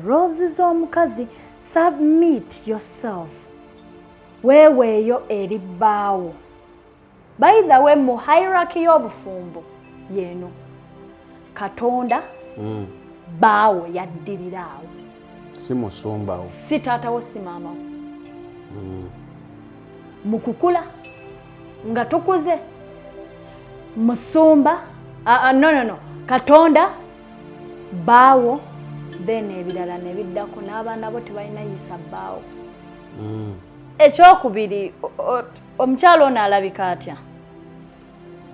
roles z'omukazi. Submit yourself. Weweeyo eri bbaawo. By the way, mu hierarchy y'obufumbo yeno Katonda bbaawo yaddirira awo. Si musumbawo. Si taatawo si maamawo. Mu kukula nga tukuze musumba no Katonda bbaawo then ebirala ne biddako n'abaana bo tebalina yisa bbaawo. Ekyokubiri omukyalo ono alabika atya?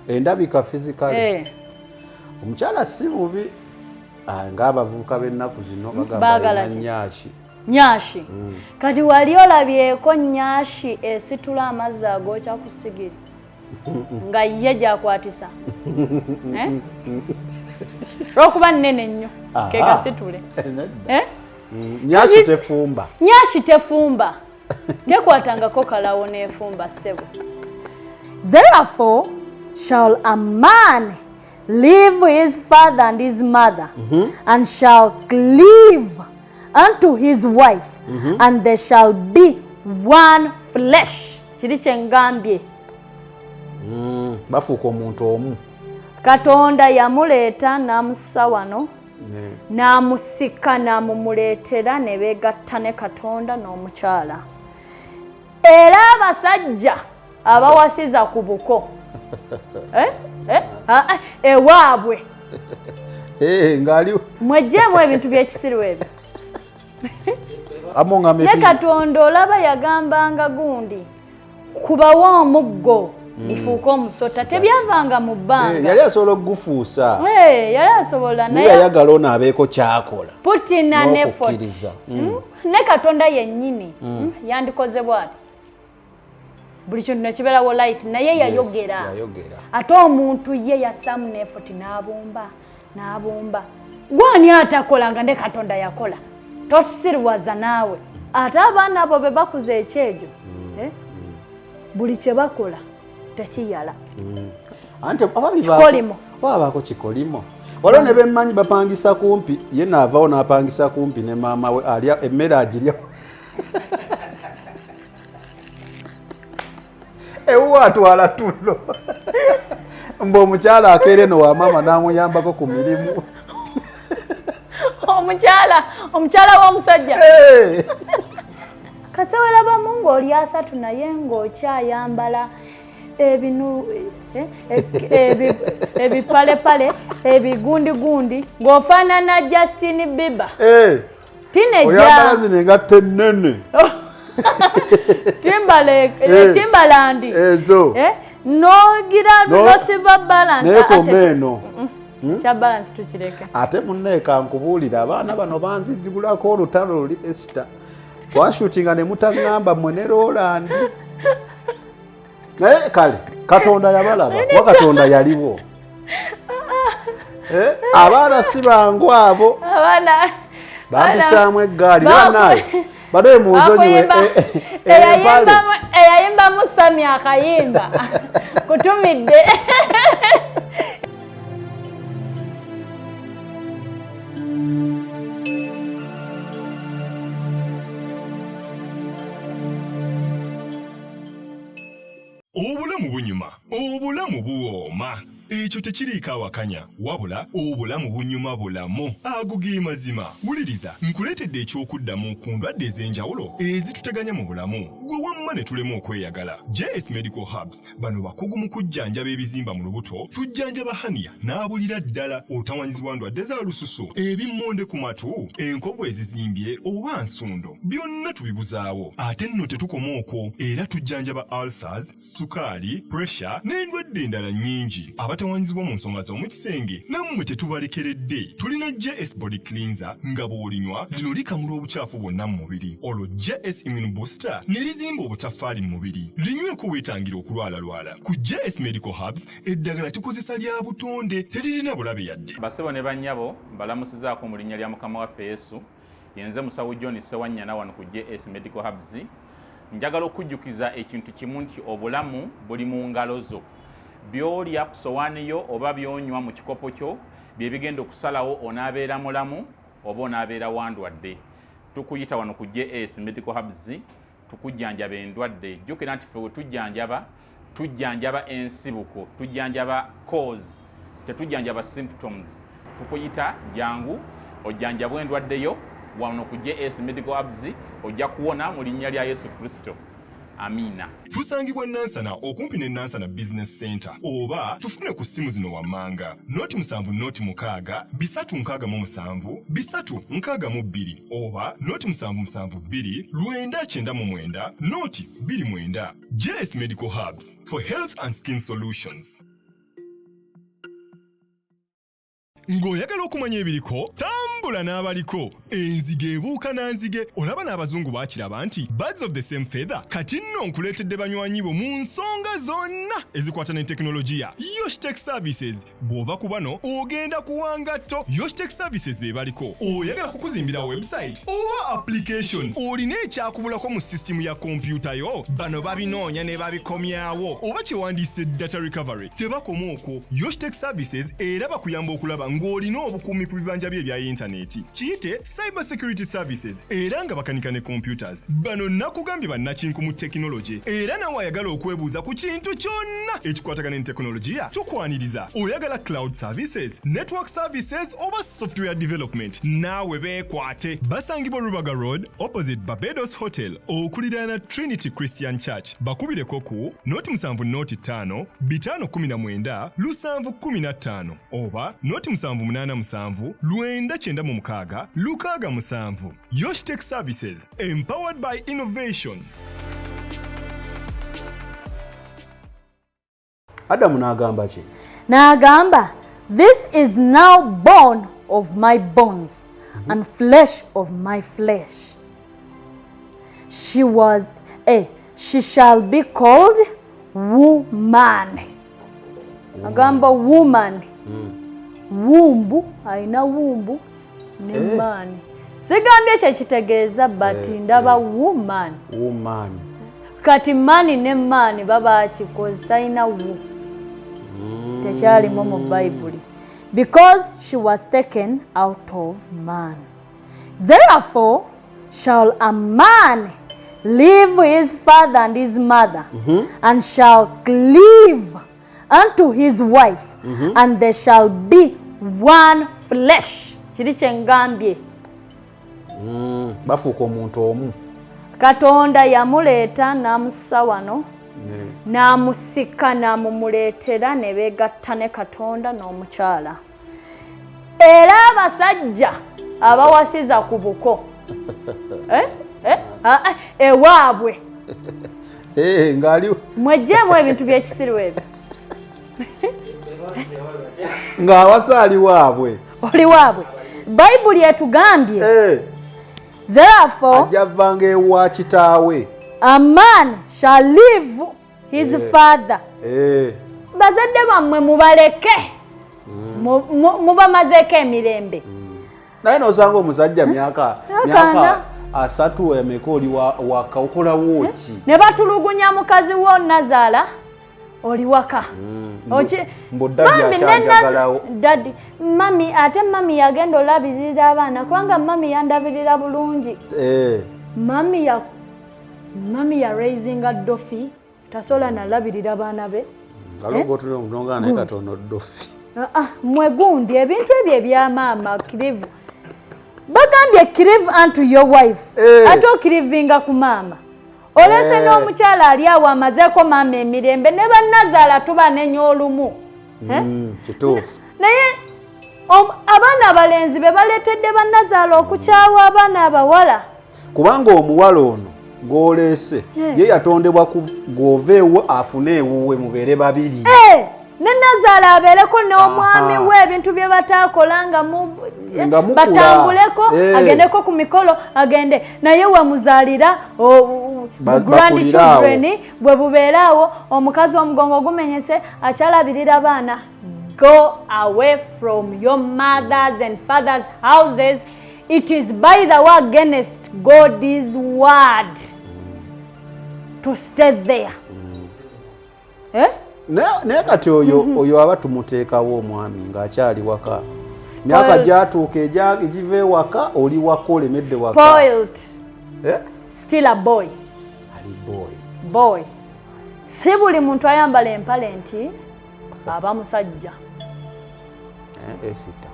Endabika physically. Omukyala si bubi ng'abavubuka b'ennaku zino bagamba nnyashi. Kati wali olabyeko nnyashi esitula amazzi agookya ku sigiri nga ye gyakwatisa lw'okuba nnene nnyo kegasitule. Nnyashi tefumba tekwatangako kalawo n'efumba ssebo. Therefore shall a man leave his father and his mother and shall cleave unto his wife and they shall be one flesh. Kiri kyengambye. Bafuuka omuntu omu. Katonda yamuleeta n'amussa wano n'amusika n'amumuleetera ne beegatta ne Katonda n'omukyala. Era abasajja abawasiza ku buko ewaabwe mwejjeemu ebintu by'ekisiru ebyo. Ne Katonda olaba yagambanga gundi kubawo omuggo gufuuka omusota tebyavanga mu bbanga. Yali asobola okugufuusa. Yali asobola naye yayagala ono abeeko kyakola. Putina n'effort. Ne Katonda yennyini yandikoze bw'ati. Buli kintu ne kibeerawo light naye yayogera. Ate omuntu ye yassaamu n'effort n'abumba. Gwani atakola nga ne Katonda yakola. Tosiriwaza naawe. Ate abaana abo be bakuza ekyejo. Buli kye bakola tekiyala. Ante kikolimo. Wabaako kikolimo. Waliwo ne bemmanyi bapangisa kumpi ye naavaawo n'apangisa kumpi ne maama we alya emmere agirya. Ewa atwala tulo. Omukyala akeere no wa maama n'amuyambako ku mirimu. Omukyala w'omusajja. Kasewera bamu ng'oli asatu naye ng'okyayambala ebipalepale ebigundigundi ng'ofaanana Justin Bieber. Oyambala zino engato ennene. Timbaland. N'ogira nosiba balance. Neekomeno. Kya balance tukireke. Ate munneeka nkubuulira abaana bano banzijjugulako olutalo luli Esther. Twashutinga ne mutaŋŋamba mmwe ne Roland. Naye kale Katonda yabalaba wa Katonda yaliwo. Abaana si bangu abo. Bambisaamu eggaali banaye. Bade muzonyiwe eyayimba Musami akayimba kutumidde. Obulamu bunyuma, obulamu buwooma. Ekyo tekiriiko awakanya wabula obulamu bunyuma bulamu agugi mazima. Wuliriza nkuleetedde ekyokuddamu ku ndwadde ez'enjawulo ezituteganya mu bulamu gwe wamma ne tulema okweyagala. JS Medical Hubs bano bakugu mu kujjanjaba ebizimba mu lubuto, tujjanjaba hania n'abulira ddala otawanyizibwa ndwadde za lususu, ebimmonde ku matu, enkovu ezizimbye oba nsundo, byonna tubibuzaawo. Ate nno tetukoma okwo, era tujjanjaba ulcers, sukaali, pressure n'endwadde endala nnyingi. Abatawanyizibwa mu nsonga z'omukisenge nammwe tetubalekeredde. Tulina JS Body Cleanser nga bw'olinywa lino likamula obucaafu bwonna mu mubiri. Olwo JS Immune Booster ne lizimba obutafaali mu mubiri. Linyweko weetangira okulwalalwala. Ku JS Medical Hubs eddagala tukozesa lya butonde teririna bulabe yadde. Basebo ne bannyabo mbalamusizaako mu linnya lya Mukama waffe Yesu. Yenze Musawo John Sewanyana wano ku JS Medical Hubs. Njagala okujjukiza ekintu kimu nti obulamu buli mu ngalo zo. Byolya ku sowaani yo oba byonywa mu kikopo kyo bye bigenda okusalawo onaabeera mulamu oba onaabeera wandwadde tukuyita wano ku JS Medical Hubs tukujjanjaba endwadde. Jjukira nti ffe we tujjanjaba ensibuko, tujjanjaba cause, tetujjanjaba symptoms. Tukuyita jangu ojjanjabwe endwadde yo wano ku JS Medical Hubs, ojja kuwona mu linnya lya Yesu Kristo. Amina. Tusangibwa Nansana okumpi ne Nansana Business Center oba tufune ku simu zino wammanga noti 7 noti 6 367 362 oba noti 772 999 noti 29. JS Medical Hubs for health and skin solutions. Ng'oyagala okumanya ebiriko tambula n'abaliko enzige ebuuka na nzige. Olaba n'abazungu baakiraba nti birds of the same feather. Kati nno nkuleetedde banywanyi bo mu nsonga zonna ezikwata ne tekinologiya. Yoshtech Services bw'ova ku bano ogenda kuwanga tto. Yoshtech Services be baliko. Oyagala kukuzimbira website oba application, olina ekyakubulako mu system ya kompyuta yo, bano babinoonya ne babikomyawo, oba kyewandiise data recovery, tebakoma okwo. Yoshtech Services era bakuyamba okulaba ng'olina obukuumi ku bibanja bye ebya intaneti. Kiyite Cyber Security Services era nga bakanika ne computers. Bano nakugambye bannakinku mu tekinologi era nawe ayagala okwebuuza ku kintu kyonna ekikwatagana ne tekinologiya, tukwaniriza. Oyagala cloud services, network services oba software development, naawe beekwate. Basangibwa Rubaga Road opposite Barbados Hotel okuliraana Trinity Christian Church. Bakubireko ku noti 7 noti 5 519 715 oba noti 787 996 667. Yoshtech Services, empowered by innovation. Adamu n'agamba ki? N'agamba, this is now bone of my bones and flesh of my flesh. She shall be called woman. Agamba woman. Wumbu, aina wumbu ne man. Sigambye kye kitegeeza but ndaba woman. Woman. Kati mani ne man baba kikozi talina wu. Tekyalimu mu Bible. Because she was taken out of man. Therefore shall a man leave his father and his mother and shall cleave unto his wife and there shall be one flesh. Kiri kyengambye. Bafuuka omuntu omu. Katonda yamuleeta n'amussa wano n'amusika n'amumuleetera ne beegatta ne Katonda n'omukyala. Era abasajja abawasiza ku buko ewaabwe ng'aliwo mwejjeemu ebintu by'ekisiru ebyo. Ng'awasa ali waabwe. Oli waabwe. Bayibuli etugambye. Therefore ajja vanga ewa kitaawe. A man shall leave his father. Bazadde bammwe mubaleke. Mubamazeeko emirembe. Naye n'osanga omusajja myaka 3 emeka oli waka okola wooki. Ne batulugunya mukazi wo Nazaala oli waka. Daddy, mami ate mami yagenda olabirira abaana kubanga mami yandabirira bulungi. Mami ya raising a dofi tasola nalabirira abaana be. Alongo tuli omunonga naye Katono dofi. Mwe gundi ebintu ebyo ebya maama kirivu. Bagambye kirivu unto your wife. Ate okirivinga ku maama. Olese n'omukyala ali awo amazeeko maama emirembe ne bannazaala tuba nenya olumu. Kituufu. Naye abaana abalenzi be baleetedde bannazaala okukyawa abaana abawala. Kubanga omuwala ono gw'oleese ye yatondebwa gw'oveewo afune ewuwe mubeere babiri. Ne Nazaala abeereko n'omwami we ebintu bye bataakola nga batambuleko agendeko ku mikolo agende naye wamuzaalira grandchildren bwe bubeeraawo omukazi omugongo gumenyese akyalabirira abaana. Go away from your mothers and fathers houses. It is by the way against God's word to stay there. Naye kati oyo aba tumuteekawo omwami ng'akyali waka. myaka gyatuuka egiva ewaka oli waka olemedde waka. Spoiled. Still a boy. Ali boy. Boy. Si buli muntu ayambala empale nti aba musajja. Esita.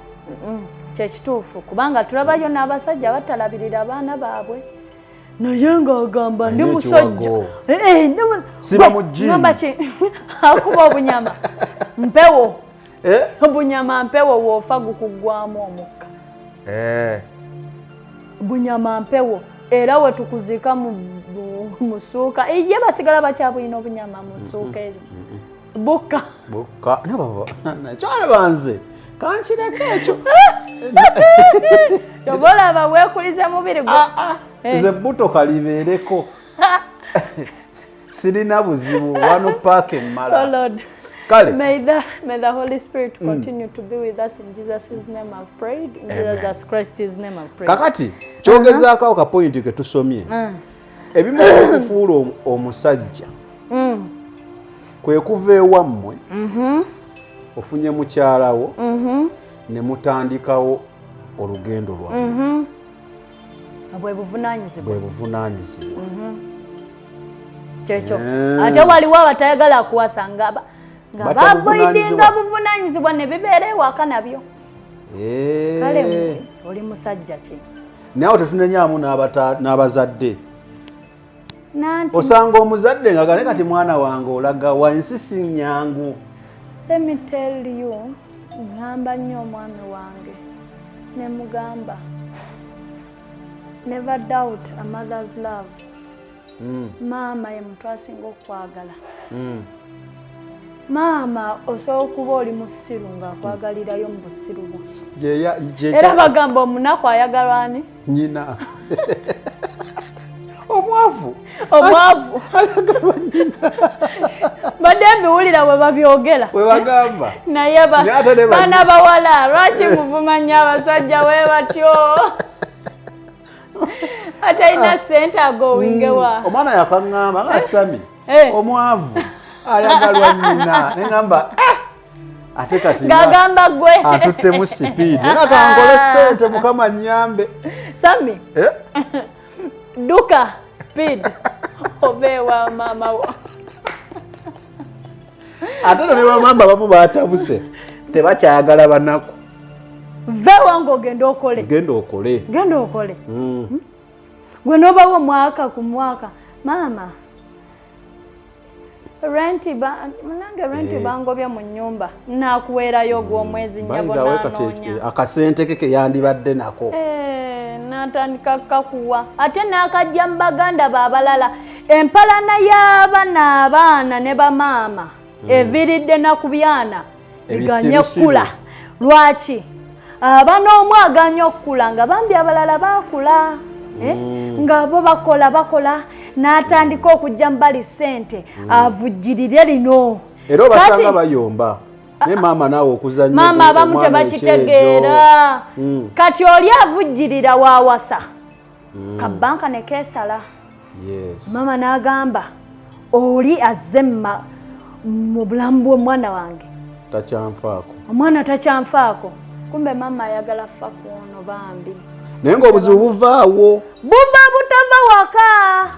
Kyekituufu kubanga tulabayo n'abasajja batalabirira abaana baabwe. Naye ng'agamba ndi musajja. Siba mu jjiini. Ngamba ki? Akuba obunyama. Mpewo. Obunyama mpewo woofa gukuggwamu omukka. Bunyama mpewo. Era we tukuzika mu ssuuka. Ye basigala bakyabulina obunyama mu ssuuka ezo. Bukka. Bukka. Kyalaba nze. Kankireko ekyo. Tobolaba weekulize mubiri gwo. Nze bbuto kalibeereko. Sirina buzibu wano paaka emmala. Oh Lord. Kale. May the Holy Spirit continue to be with us in Jesus' name I've prayed. In Jesus Christ's name I've prayed. Kakati, kyongezaako ka point ke tusomye. Ebimu okufuula omusajja. Kwe kuva ewammwe. Ofunye mukyalawo. Ne mutandikawo olugendo lwammwe. Bwe buvunaanyizibwa. Kyekyo. Ate waliwo abatayagala kuwasa nga bavoidinga buvunaanyizibwa ne bibeera ewaka nabyo. Kale oli musajja ki? Nawe tetunenyaamu n'abazadde. Osanga omuzadde nga gane kati mwana wange olaga wansi si nnyangu. Let me tell you, ngamba nnyo omwami wange ne mugamba never doubt a mother's love. Maama ye muntu asinga okwagala. Maama osobola okuba oli musiru ng'akwagalirayo mu busiru bwo. Era bagamba omunaku ayagalwa ani? Nnyina. Omwavu. Ayagalwa nnyina. Badde mbiwulira bwe babyogera. Bwe bagamba. Naye baana bawala lwaki muvuma nnyo abasajja bwe batyo? Atalina ssente agowingewa. Omwana yakaŋŋamba nga Sami. Omwavu. Ayagalwa nnyina. Ne ŋŋamba ate kati ng'agamba gwe atuttemu sipiidi. Nga kangole ssente Mukama nnyambe. Sami. Duka speed. Obeewa maama wo. Ate ne bamamba abamu baatabuse. Tebakyayagala banaku. Vewa ng'ogenda okole. Genda okole. Genda okole. Gwe n'obawo mwaka ku mwaka. Maama. Renti bangobye mu nnyumba. Naakuweerayo gw'omwezi nnyabona anoonya. Akasente ke yandibadde nako. N'atandika kakuwa. Ate n'akajja mu baganda b'abalala. Empalana y'abaana abaana ne bamaama. Eviiridde na ku byana. Biganye kkula. Lwaki? Abaana omu aganye okkula nga bambi abalala baakula. Nga bo bakola n'atandika okujja mbali ssente avujjirire lino. Era obasanga bayomba. Ne maama naawe okuzannya. Maama abamu tebakitegeera. Kati oli avujjirira waawasa. Kabbanka ne keesala. Maama n'agamba oli azze mu bulamu bw'omwana wange. Takyanfaako. Omwana takyanfaako. Kumbe maama ayagala fa kuno bambi. Naye ng'obuzibu buvaawo. Buva butava waka.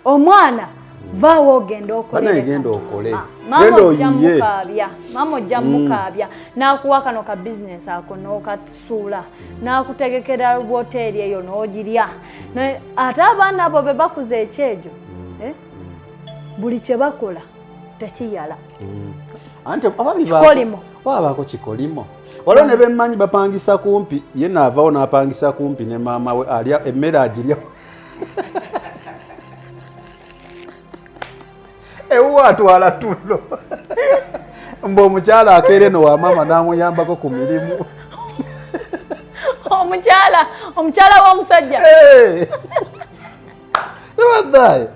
Omwana vaawo ogenda okole. Bana genda okole. Genda oyiye. Maama ojja mukaabya. N'akuwa kano ka bizinesi ako n'okasuula. N'akutegekera wooteeri eyo n'ogirya. Ate abaana abo be bakuza ekyejo. Buli kye bakola tekiyala. Anti ababi kikolimo. Wabaako kikolimo. Waliwo ne bemmanyi bapangisa kumpi. Ye naavaawo n'apangisa kumpi ne maama we alya emmere agirya. Ewu atwala tulo. Ng'omukyala akeera eno wa maama n'amuyambako ku mirimu. Omukyala w'omusajja. Nebaddaye.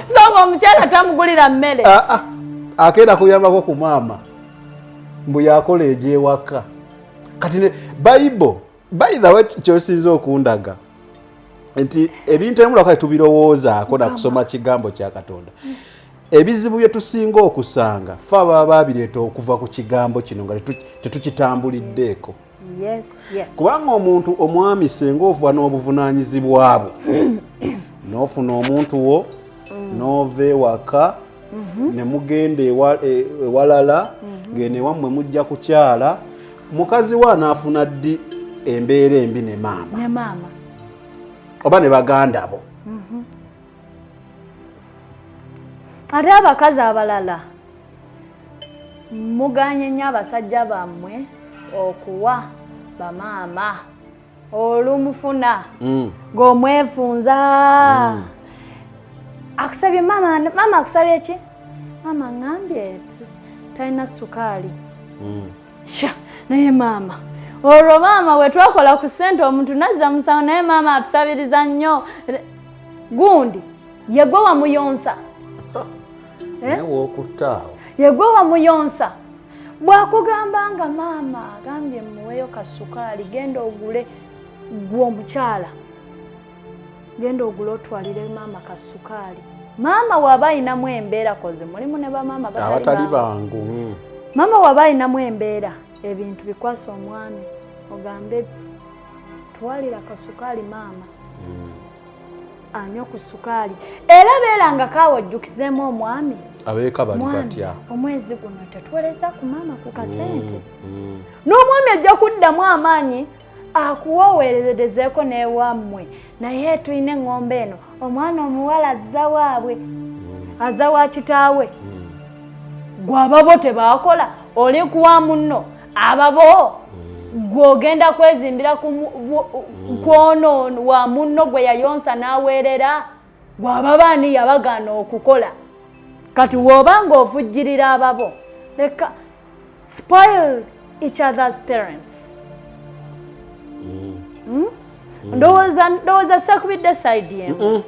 So ng'omukyala tamugulira mmere. Akeera kuyambako ku maama. Mbu yakola egy'ewaka. Kati ne Bible by the way kyosinza okundaga. Nti ebintu ebimu lwakati tubirowoozaako na kusoma kigambo kya Katonda. Ebizibu bye tusinga okusanga fe ababa babireeta okuva ku kigambo kino nga tetukitambuliddeeko. kubanga omuntu omwami senga ofuba n'obuvunaanyizibwa bwo n'ofuna omuntu wo n'ova ewaka ne mugenda ewalala ng'eno ewammwe mujja kukyala mukazi we anaafuna ddi embeera embi ne maama oba ne baganda bo. Ate abakazi abalala muganye nnyo abasajja bammwe okuwa bamaama olumufuna ng'omwefunza akusabye maama akusabye ki maama ngambye talina sukaali naye maama olwo maama we twakola ku ssente omuntu nazza musango naye maama atusabiriza nnyo gundi yegwe wamuyonsa yegwe wamuyonsa bw'akugamba nga maama agambye muweeyo kasukaali genda ogule gwe omukyala genda ogule otwalire maama kasukaali maama waba ayinamu embeera koze mulimu ne bamaama abatali bangu maama waba ayinamu embeera ebintu bikwasa omwami ogambe twalira kasukaali maama anywa ku sukaali era beeranga kaawe ojjukizeemu omwami abeeka bali batya omwezi guno tetuweereza ku maama ku kasente n'omwami ajja kuddamu amaanyi akuwoweerezeeko n'ewammwe naye tulina eŋŋombe eno omwana omuwala azza waabwe azza wa kitaawe gw'ababo tebaakola oli kuwa munno ababo gw'ogenda kwezimbira kwono wa munno gwe yayonsa n'aweerera gw'ababaani yabagaana okukola kati w'oba ng'ovujjirira ababo leka spoil each other's parents. Ndowooza sakubidde side yemu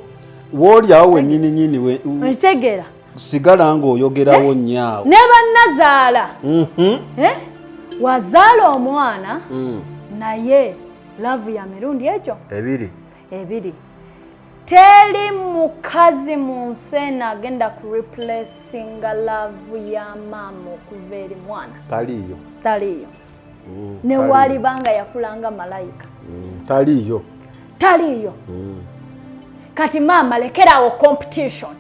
woolyawo wennyininyini ekitegeera sigala ng'oyogerawo nnyaawo ne bannazaala wazaala omwana naye laavu ya mirundi ekyo ebiri teri mukazi mu nsi eno agenda ku replacinga laavu ya maama okuva eri mwana taliyo ne waalibanga yakulanga malayika taliyo kati maama lekerawo competition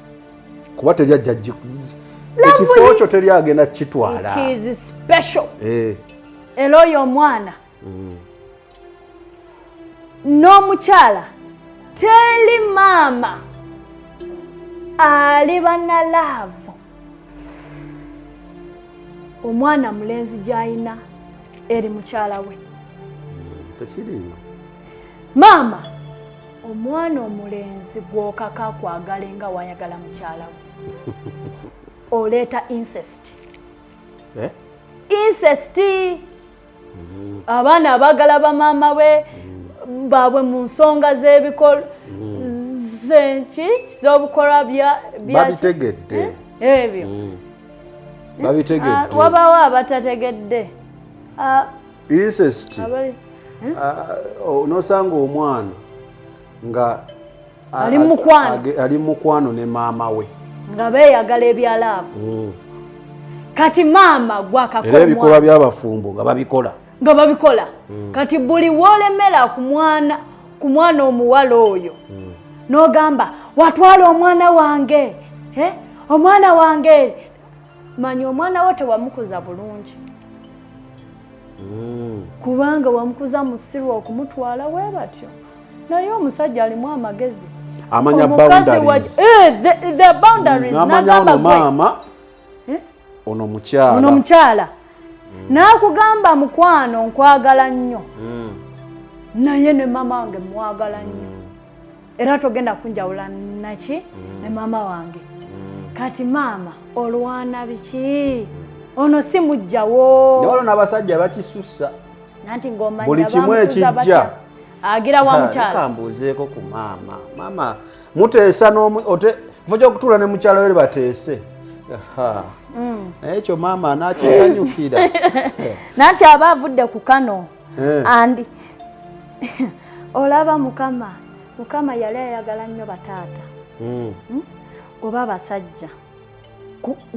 kuba teryajja ekifo kyo teri agenda kitwala it is special era oyo omwana n'omukyala teri maama ali bana laavu omwana mulenzi gy'alina eri mukyala we tekiriyo maama omwana omulenzi gw'okaka kwagala nga wayagala mukyala we oleeta incest abaana abagala bamaama be baabwe mu nsonga z'ebikolo z'obukolwa babitegedde ebyo wabaawo abatategedde incest nosanga omwana nga ali mukwano ne maama we nga beeyagala ebyalaavu kati maama gwakako era ebikolwa by'abafumbo nga babikola kati buli woolemera ku mwana omuwala oyo n'ogamba watwala omwana wange omwana wange manya omwana wo tewamukuza bulungi kubanga wamukuza musirwa okumutwala we batyo naye omusajja alimu amagezi amanya boundaries n'amanya ono maama ono mukyala n'akugamba mukwano nkwagala nnyo naye ne maama wange mwagala nnyo era togenda kunjawula naki ne maama wange kati maama olwana biki ono si mujjawo newalo n'abasajja bakisussa nanti ng'omanya buli kimu ekijja agira wa mukyala kambuzeeko ku maama muteesa kifo ky'okutuula ne mukyala we bateese naye ekyo maama anaakisanyukira nanti aba avudde ku kano andi olaba mukama yali ayagala nnyo bataata oba abasajja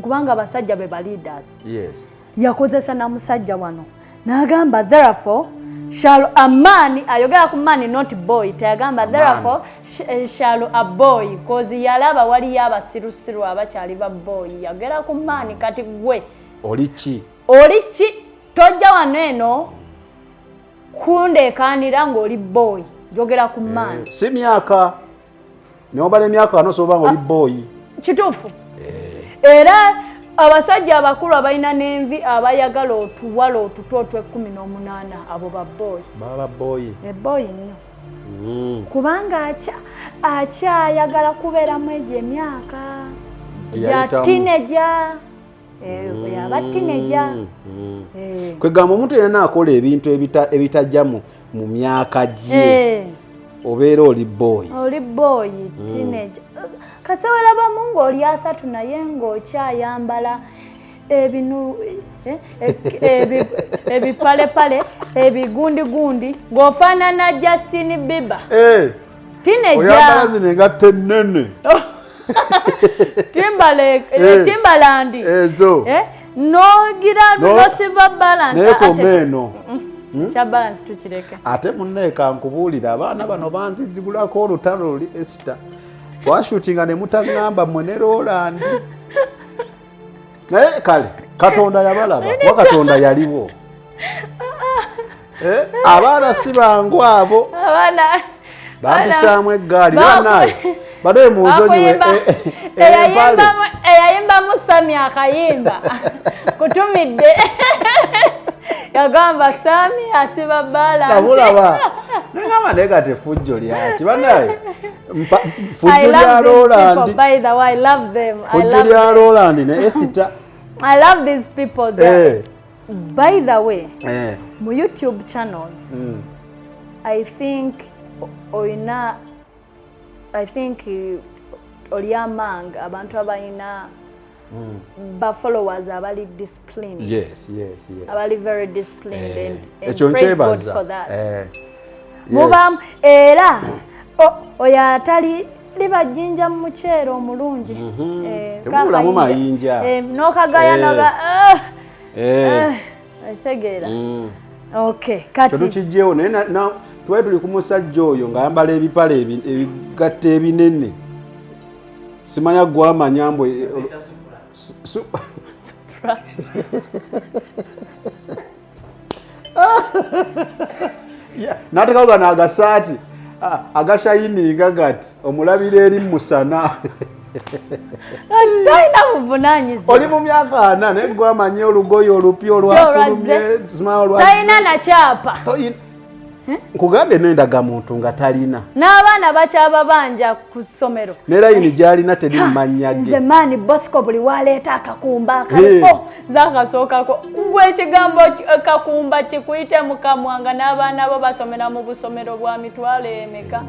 kubanga abasajja be ba leaders yakozesa na musajja wano n'agamba therefore shall a man ayogera ku man not boy tayagamba therefore shall a boy cause yalaba wali abasirusiru abakyali ba boy yagera ku man kati gwe olichi tojja wano eno kundekanira ng'oli boy jogera ku man si myaka neobala emyaka wano soba ng'oli boy kituufu era abasajja abakulu abalina n'envi abayagala otuwala otuto otwe 18 abo baboyi baba boyi eboyi nnyo kubanga akyayagala kubeeramu egyo emyaka gya tineja yaba tineja kwegamba omuntu yenna akola ebintu ebitajja mu myaka gye obeera oli boyi tineja kasewera bamungu oli 3 naye ng'okyayambala ebinu ebipalepale ebigundigundi ng'ofaanana Justin Bieber tineja oyambala zino engatte ennene Timbaland ezo nogira nosiba balance naye komeeno kya balance tukireke ate munneeka nkubuulira abaana bano banzijjigulako olutalo luli Esther twashutinga ne mutaŋŋamba mmwe ne Roland naye kale Katonda yabalaba wa Katonda yaliwo abaana si bangu abo bambisaamu eggaali banaye bade muuzonyiwe eyayimbamu Sami akayimba kutumidde yagamba Sami asiba balance tabulaba nengamba naye kati fujjo lyaki banaye fujjo lya Roland by the way I love them fujjo lya Roland ne Esther I love these people there by the way mu YouTube channels I think oli among abantu abalina ba followers abali disciplined yes abali very disciplined and praise God for that mubam era oyo atali libajinja mu muceero omulungi tebulamu mayinja n'okagaya naga esegeera okay kati tukijjeewo naye twali tuli ku musajja oyo ng'ayambala ebipale ebigatta ebinene simanya gwamanya mbwe n'atekako gano agasaati agashayininga gati omulabira eri musana talina buvunanyizibwa oli mu myaka 4 naye gwamanye olugoye olupya olwafulumye talina nakyapa nkugambye n'endagamuntu nga talina n'abaana bakyaba banja ku ssomero ne layini gy'alina teri mumanya ge nze maani Bosco buli waleeta akakumba akaliko zaakasookako gwe ekigambo kakumba kikuyite mukamwanga n'abaana bo basomera mu busomero bwa mitwalo emeka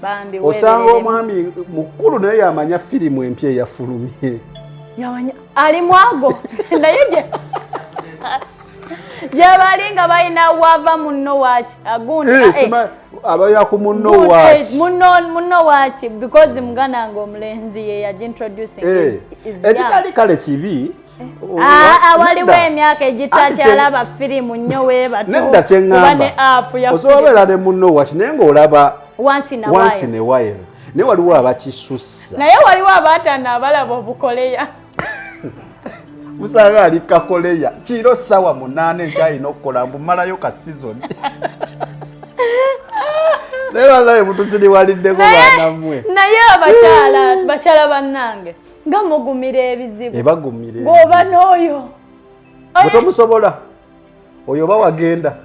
bambi osanga omwami mukulu naye yamanya firimu empya eyafulumye ali mwago naye gyebali nga balina wava munno waaki agundi abalina ku munno waaki munno waaki because muganda nga omulenzi ye yagintroducing ekitali kale kibi awaliwo emyaka egitakyalaba firimu nnyo nedda kyeŋŋamba osobola obeera ne munno waaki naye ng'olaba once in a while naye waliwo abakisussa naye waliwo abaatana abalaba obukoleya musanga ali kakoleya kiro sawa 8 nkyalina okukola mbumalayo ka season naye walayo mutusiriwaliddeko baana mmwe naye bakyala bannange nga mugumira ebizibu ebagumire ng'oba n'oyo mutomusobola oyo oba wagenda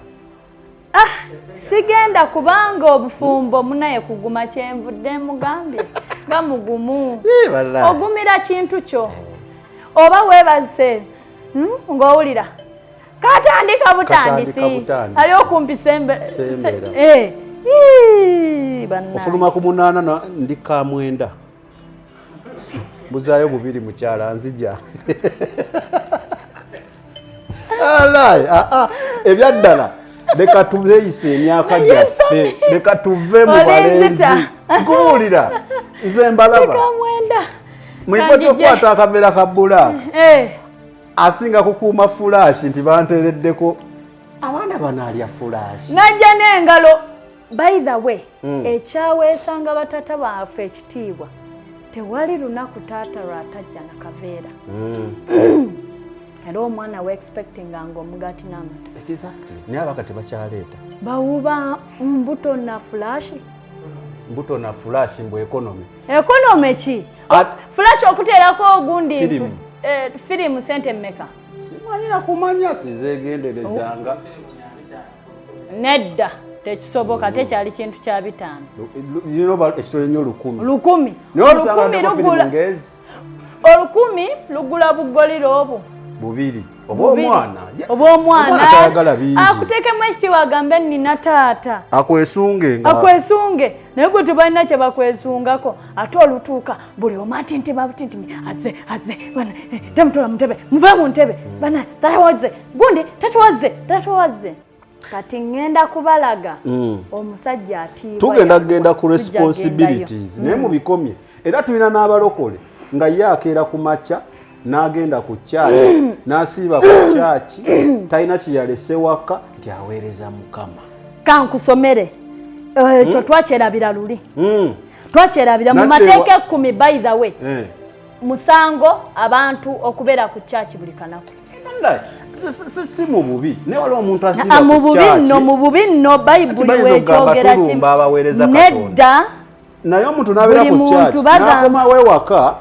sigenda kubanga obufumbo munaye kuguma kyenvudde mugambye nga mugumu ogumira kintu kyo oba weebase ng'owulira katandika butandisi ali okumpisa ofuluma ku 8 ndi ka 9 mbuzaayo 2 mukyala nzija ebyaddala leka tubeeyise emyaka gyaffe leka tuve mu balenzi nkubuulira nze mbalaba mwifo kyokwata akaveera ka bulaaka asinga kukuuma fulashi nti banteereddeko abaana banaalya fulash najja n'engalo. By the way, ekyaweesanga batata baffe ekitiibwa tewali lunaku taata lwatajja na kaveera. Era omwana we expectinga ng'omugati n'amata. Exactly. Naye abaka tebakyaleeta. Bawuba mbuto na flash. Mbuto na flash mbu economy. Economy ki? Flash okuteerako ogundi firimu sente mmeka? Simanyira kumanya sizeegenderezanga. Nedda tekisoboka tekyali kintu kya 5. Zino ekitole nnyo 10. 10. Olukumi lugula bugoliro obwo. Bubiri. Obw'omwana. Obw'omwana. Tayagala bingi. Akuteekemu ekitiibwa agambe nina taata. Akwesunge. Naye gwe tebalina kye bakwesungako. Ate olutuuka buli omu atintima butintimi. Azze. Bana tamutola mu ntebe. Muve mu ntebe. Bana tatuwazze. Gundi tatuwazze. Kati ngenda kubalaga omusajja atiibwa. Tugenda ku responsibilities. Naye mu bikomye. Era tulina n'abalokole nga ye akeera ku makya. N'agenda ku kyaki n'asiiba ku kyaki talina kiyalese waka nti aweereza Mukama. Kankusomere ekyo twakyerabira luli. Twakyerabira mu mateeka 10 by the way. Musango abantu okubeera ku kyaki buli kanaku. Si mu bubi. Naye waliwo omuntu asiiba ku kyaki. Mu bubi nno Bayibuli weekyogera nedda. Naye omuntu n'abeera ku kyaki n'akomawo ewaka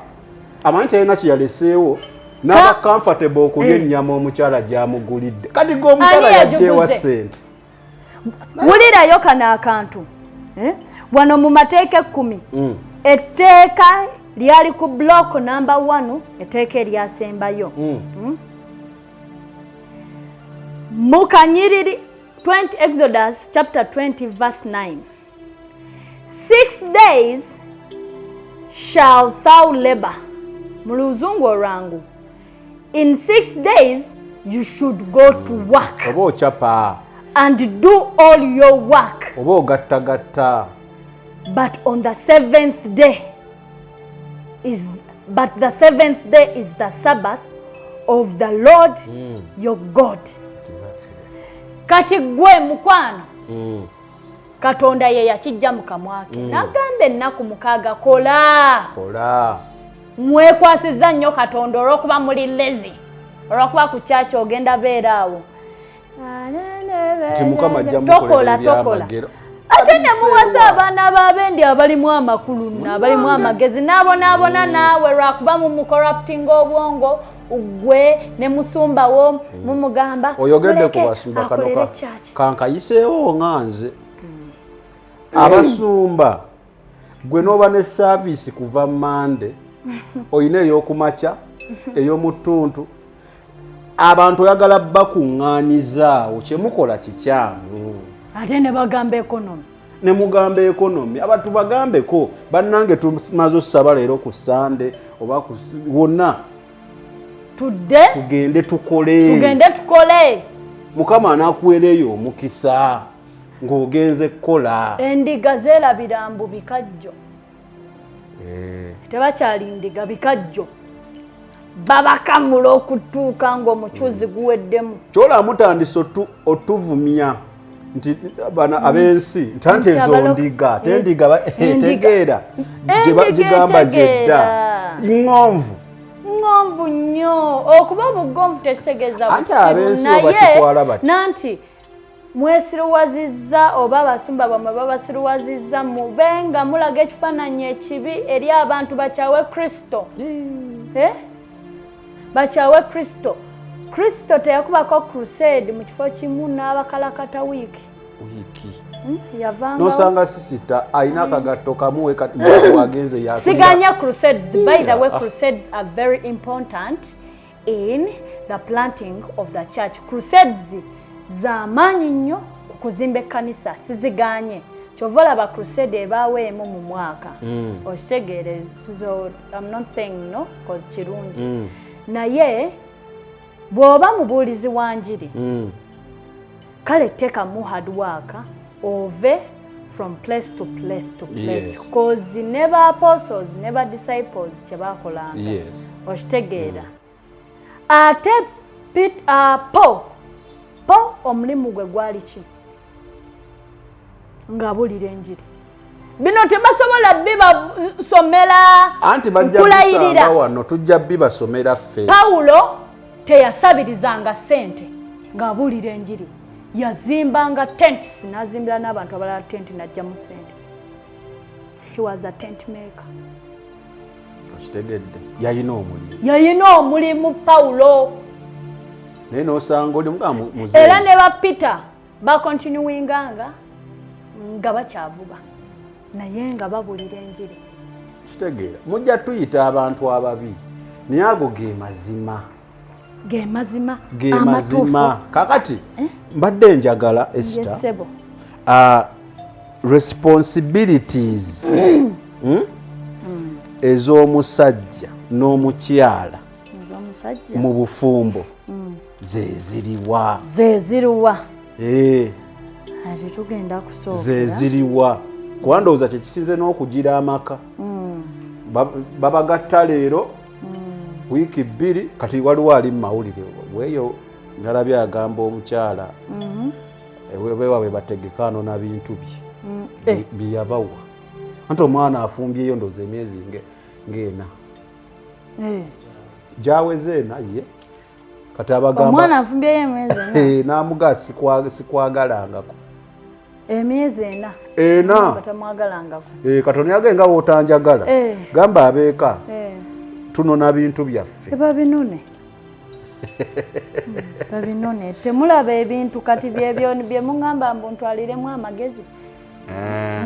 amanyi talina kiyaleseewo n'aba comfortable okulya ennyama omukyala gy'amugulidde. Kati ng'omukyala yagyewa ssente. Wulirayo kano akantu. Wano mu mateeka 10 etteeka lyali ku block number 1 etteeka eryasembayo. Mu Kanyiriri 20 Exodus chapter 20 verse 9. 6 days shall thou labor. Muluzungu olwangu. In 6 days you should go to work. Oba ochapa. And do all your work. Oba ogattagatta. But the seventh day is the Sabbath of the Lord your God. Kati gwe mukwano. Katonda ye yakijja mu kamwa ke. N'agamba ennaku 6 kola. Mwekwasiza nnyo Katonda olw'okuba muli lazy. Olw'okuba ku kyaki ogenda beera awo. Tokola. Ate ne muwasa abaana b'abendi abalimu amakulu n'abalimu amagezi n'abonaabona naawe lwakuba mu corrupting obwongo gwe ne musumbawo mumugamba. Oyogedde ku basumba kano kankayiseewo nganze. Abasumba gwe n'oba ne service kuva Mande oyina ey'okumakya ey'omutuntu abantu oyagala bakuŋŋaanizaawo kyemukola kikyamu. Ate ne bagamba economy. Ne mugamba economy abantu bagambeko bannange tumaze ossaba leero ku Sande oba wonna tugende tukole. Mukama anakuweereyo omukisa ng'ogenze kukola. Endiga zeerabira mbu bikajjo. Tebakyali ndiga bikajjo. Babakamula okutuuka ng'omukyuzi guweddemu. Kyola mutandise otuvumya nti bana abensi nti ezo ndiga tendiga tegeera gigamba jedda ng'onvu nnyo okuba bugomvu tekitegeeza busiru naye nanti mwesiruwazizza oba abasumba bamwe babasiruwazizza mubenga mulaga ekifaananyi ekibi eri abantu bakyawe Kristo. Bakyawe Kristo teyakubako crusade mu kifo kimu n'abakalakata wiiki. Nosanga sisita ayina akagatto kamuwe kati wagenze ya. Siganya crusades. By the way, crusades are very important in the planting of the church. Crusades z'amaanyi nnyo ku kuzimba ekkanisa siziganye. Chovola ba crusade ebaweemu mu mwaka. Okitegeere, so I'm not saying no because kirungi. Naye bw'oba mubuulizi wa njiri kale teekamu hard work ove from place to place because never apostles never disciples kyebakolanga okitegeera ate Paul po omulimu gwe gwali ki ng'abulira enjiri bino tebasobola bibasomera anti bajja kusanga wano tujja bibasomera ffe. Pawulo teyasabirizanga ssente ng'abulira enjiri yazimbanga tents n'azimbira n'abantu abalala tent n'ajjamu ssente. He was a tent maker. Kitegedde yayina omulimu Pawulo naye n'osanga oli muze era ne ba Peter bakontinuwinganga nga bakyavuga naye nga babulira enjiri. Kitegeera mujja tuyita abantu ababi naye ago ge mazima kakati mbadde njagala Esther responsibilities ez'omusajja n'omukyala mu bufumbo zeziriwa ate tugenda kusookera zeziriwa kuba ndowooza kyekikize n'okugira amaka babagatta leero wiiki 2 kati waliwo ali mu mawulire weeyo nalabye agamba omukyala ewewaabwe bategekano na bintu bye byeyabawa anti omwana afumbyeyo ndowooza emyezi ng'ena gyaweze ena ye kati abagamba omwana afumbyeyo emyezi ena n'amugaa sikwagalangako emyezi ena batamwagalangako katono yage nga wootanjagala gamba abeeka tunona bintu byaffe babinone temulaba ebintu kati byebyo bye mungamba mbu ntwaliremu amagezi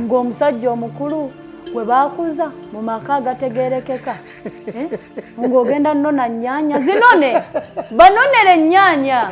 ng'omusajja omukulu gwe baakuza mu maka agategeerekeka ng'ogenda nnona nnyaanya zinone banonere nnyaanya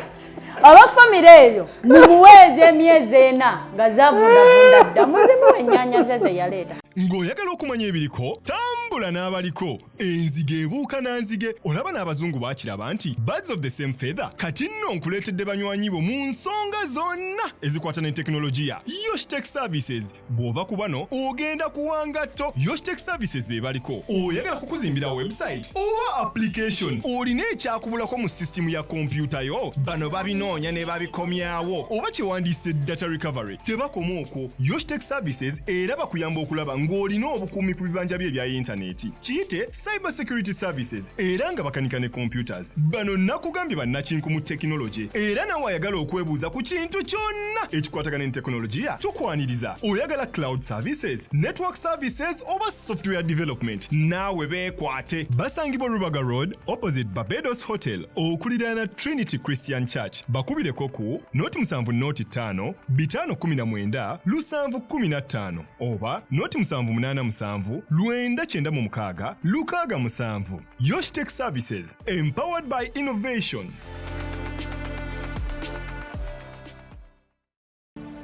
abafamire eyo mumuweeza emyezi ena nga zavundavunda dda muzimuwe ennyaanya ze yaleeta. Ng'oyagala okumanya ebiriko tambula n'abaliko enzige ebuuka na nzige olaba n'abazungu baakiraba nti birds of the same feather kati nno nkuleetedde banywanyi bo mu nsonga zonna ezikwata ne tekinologiya. Yoshtech Services bw'ova ku bano ogenda kuwanga tto. Yoshtech Services be baliko oyagala kukuzimbira website oba application olina ekyakubulako mu sisitimu ya kompyuta yo bano babinoonya ne babikomyawo oba kyewandiise data recovery tebakoma okwo. Yoshtech Services era bakuyamba okulaba ng'olina obukuumi ku bibanja bye ebya yintaneeti kiyite cyber security services era nga bakanika ne computers. Bano nakugambye bannakinku mu tekinologi era nawe ayagala okwebuuza ku kintu kyonna ekikwatagana ne tekinologiya tukwaniriza. Oyagala cloud services, network services oba software development naawe beekwate. Basangibwa Rubaga Road opposite Barbados Hotel okuliraana Trinity Christian Church. Bakubireko ku noti 7 noti 5 519 715 oba noti 787 996 667. Yoshtech Services, empowered by innovation.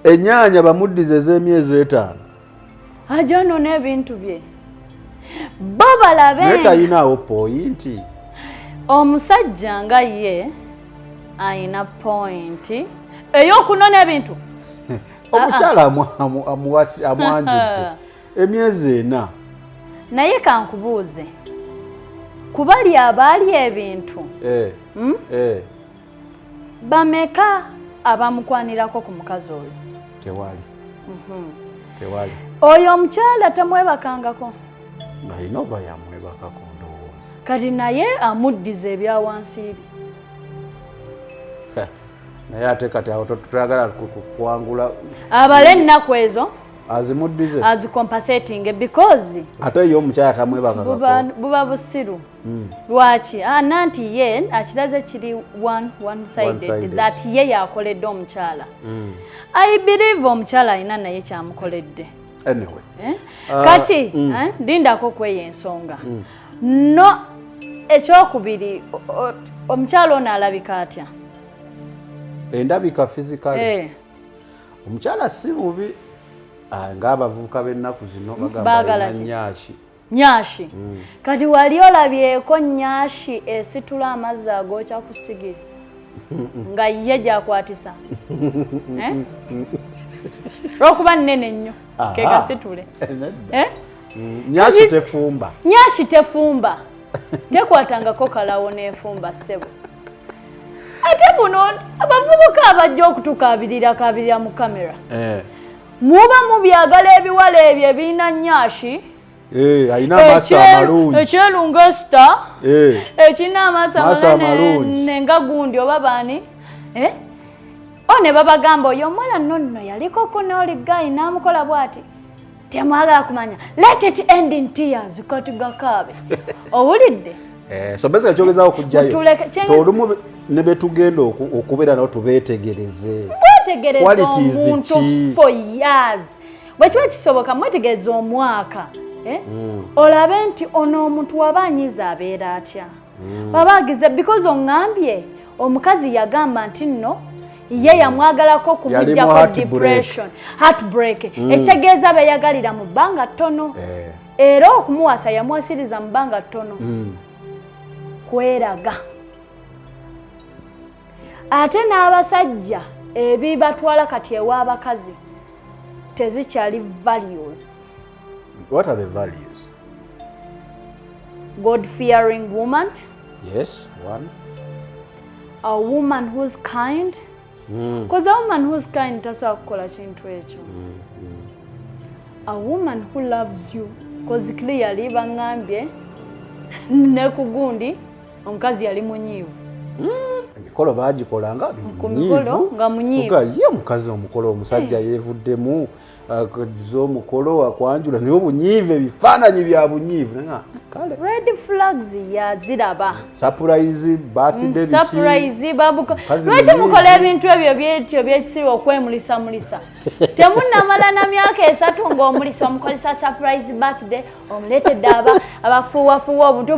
Ennyaanya bamuddize ez'emyezi 5 ajono n'ebintu bye bo balabe naye talinawo poyinti. Omusajja nga ye ayina pointi ey'okunona ebintu omukyala amwanjudde emyezi 4 naye kankubuuze kubali abaali ebintu bameka abamukwanirako ku mukazi oyo? Tewali. Oyo omukyala tamwebakangako? Alina oba yamwebakako ndowooza. Kati naye amuddiza ebya wansi bye. Naye ate kati awo tutayagala kuwangula abale ennaku ezo azimuddize azicompensating because ate yo omukyala tamwebakako buba busiru. Lwaki nanti ye akiraze kiri one sided that ye yakoledde omukyala. I believe omukyala alina naye kyamukoledde. Anyway kati lindako kweyo ensonga no ekyokubiri omukyala ono alabika atya? Endabika physically omukyala si mubi ng'abavubuka b'ennaku zino bagamba nnyashi. Kati wali olabyeko nnyashi esitula amazzi agookya ku sigiri nga ye gyakwatisa lw'okuba nnene nnyo kekasitule. Nnyashi tefumba. Nnyashi tefumba tekwatangako kalawo n'efumba ssebo. ate buno abavubuka abajja okutukabirira mu kamera muba mubyagala ebiwala ebyo ebirina nnyashi ayina amaaso amalungi ekyerungo star ekirina amaaso amalungi nga gundi oba baani ne babagamba oyo omwana nonno yaliko kunooligayi n'amukola bw'ati temwagala kumanya let it end in tears kati gakaabe owulidde so basically kyogezaako okujjayo tolumu ne betugenda okubeera nabo tubeetegereze omuntu for years bwe kiba kisoboka mwetegereza omwaka olabe nti ono omuntu waba anyiza abeera atya baba agize because oŋŋambye omukazi yagamba nti nno ye yamwagalako kumujjako depression heartbreak ekitegeeza beyagalira mu bbanga ttono era okumuwasa yamuwasiriza mu bbanga ttono kweraga ate n'abasajja ebibatwala kati ew'abakazi tezikyali values. What are the values? God-fearing woman. Yes, one. A woman who's kind. Because a woman who's kind tasobola kukola kintu ekyo. A woman who loves you. Because clearly bangambye ne kugundi omukazi yali munyiivu. Emikolo baagikolanga munyiivu nga munyiivu. Ye omukazi omukolo omusajja yeevuddemu z'omukolo akwanjula naye obunyiivu ebifaananyi bya bunyiivu kale red flags yaziraba surprise birthday surprise babuko lwaki mukola ebintu ebyo byetyo byekisirwa okwemulisa temunnamala na myaka 3 ng'omulisa omukozesa surprise birthday omuleetedde abafuuwafuuwa obuntu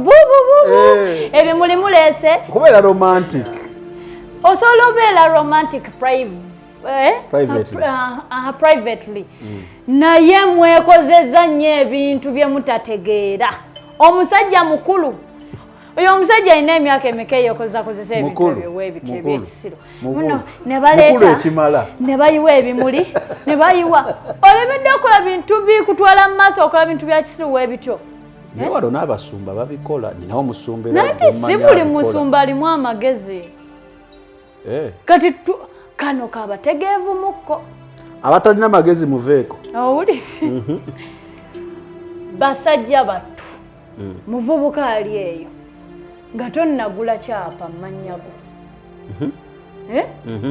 ebyo muli muleese kubeera romantic osobola obeera romantic privately naye mwekozeza nnyo ebintu bye mutategeera omusajja mukulu oyo omusajja alina emyaka emeka eyokozesa ebintu ebyekisiro muno ne baleeta ne bayiwa ebimuli ne bayiwa olebedde okola bintu bikutwala mu maaso okola bintu bya kisiru webityo naye wano n'abasumba babikola nyinawo musumba nanti si buli musumba alimu amagezi kati kano kabategeevu mukko abatalina amagezi muveeko owulisi basajja battu muvubuka ali eyo nga tonnagula kyapa mmanyago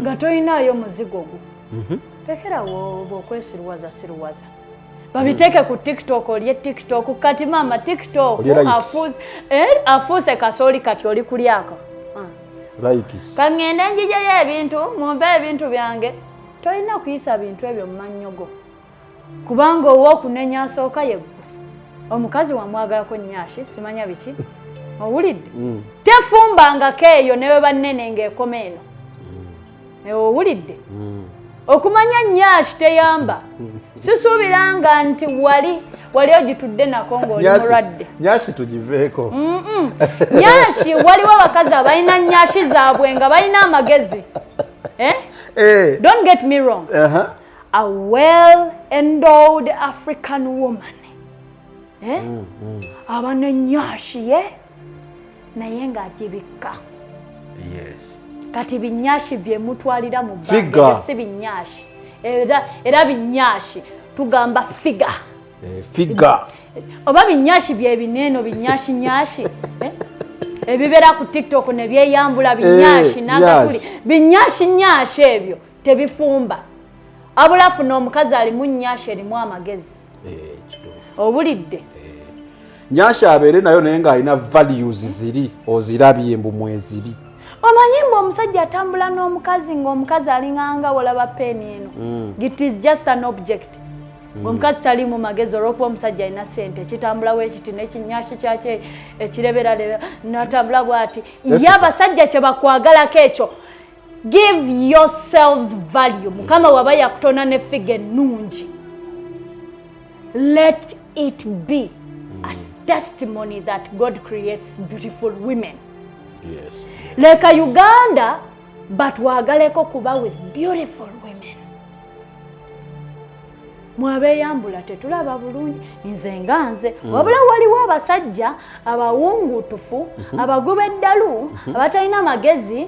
nga toyinaayo muzigo gwo tekerawo bwokwesiruwaza babiteeke ku tiktok olye tiktok kati maama tiktok afuuse kasooli kati oli kulyako kaŋŋende njijayo ebintu mumpe ebintu byange tolina kuyisa bintu ebyo mumanyogo kubanga ow'okunenya asooka yeggwe omukazi wamwagalako nnyashi simanya biki owulidde tefumbangako eyo newe bannene ng'ekoma eno owulidde okumanya nnyashi teyamba sisuubiranga nti wali ogitudde nako ng'oli mulwadde nyashi tugiveeko nyashi waliwo abakazi abalina nyashi zaabwe nga balina amagezi don't get me wrong a well-endowed African woman aba ne nyashi ye naye ng'agibikka kati binyashi bye mutwalira mu bbanga si binyashi era binyashi tugamba figa oba binyashi bye bineeno binyashi ebibeera ku tiktok ne byeyambula binyashi n'agatuli binyashi ebyo tebifumba abulafu n'omukazi alimu nyashi erimu amagezi obulidde nyashi abeere nayo naye ng'alina values ziri ozirabye mbu mweziri omanyi mbu omusajja atambula n'omukazi ng'omukazi alinganga olaba peeni eno it is just an object omukazi tali mu magezi olw'okuba omusajja alina ssente ekitambula weekiti n'ekinyashi kyakyo ekireberalebera natambula bw'ati ye abasajja kye bakwagalako ekyo give yourselves value mukama waba yakutona ne figa ennungi let it be a testimony that God creates beautiful women. Leka Uganda batwagaleko kuba with beautiful women. Mwabeyambula tetulaba bulungi nze nganze wabula waliwo abasajja abawungutufu abagoba eddalu abatalina magezi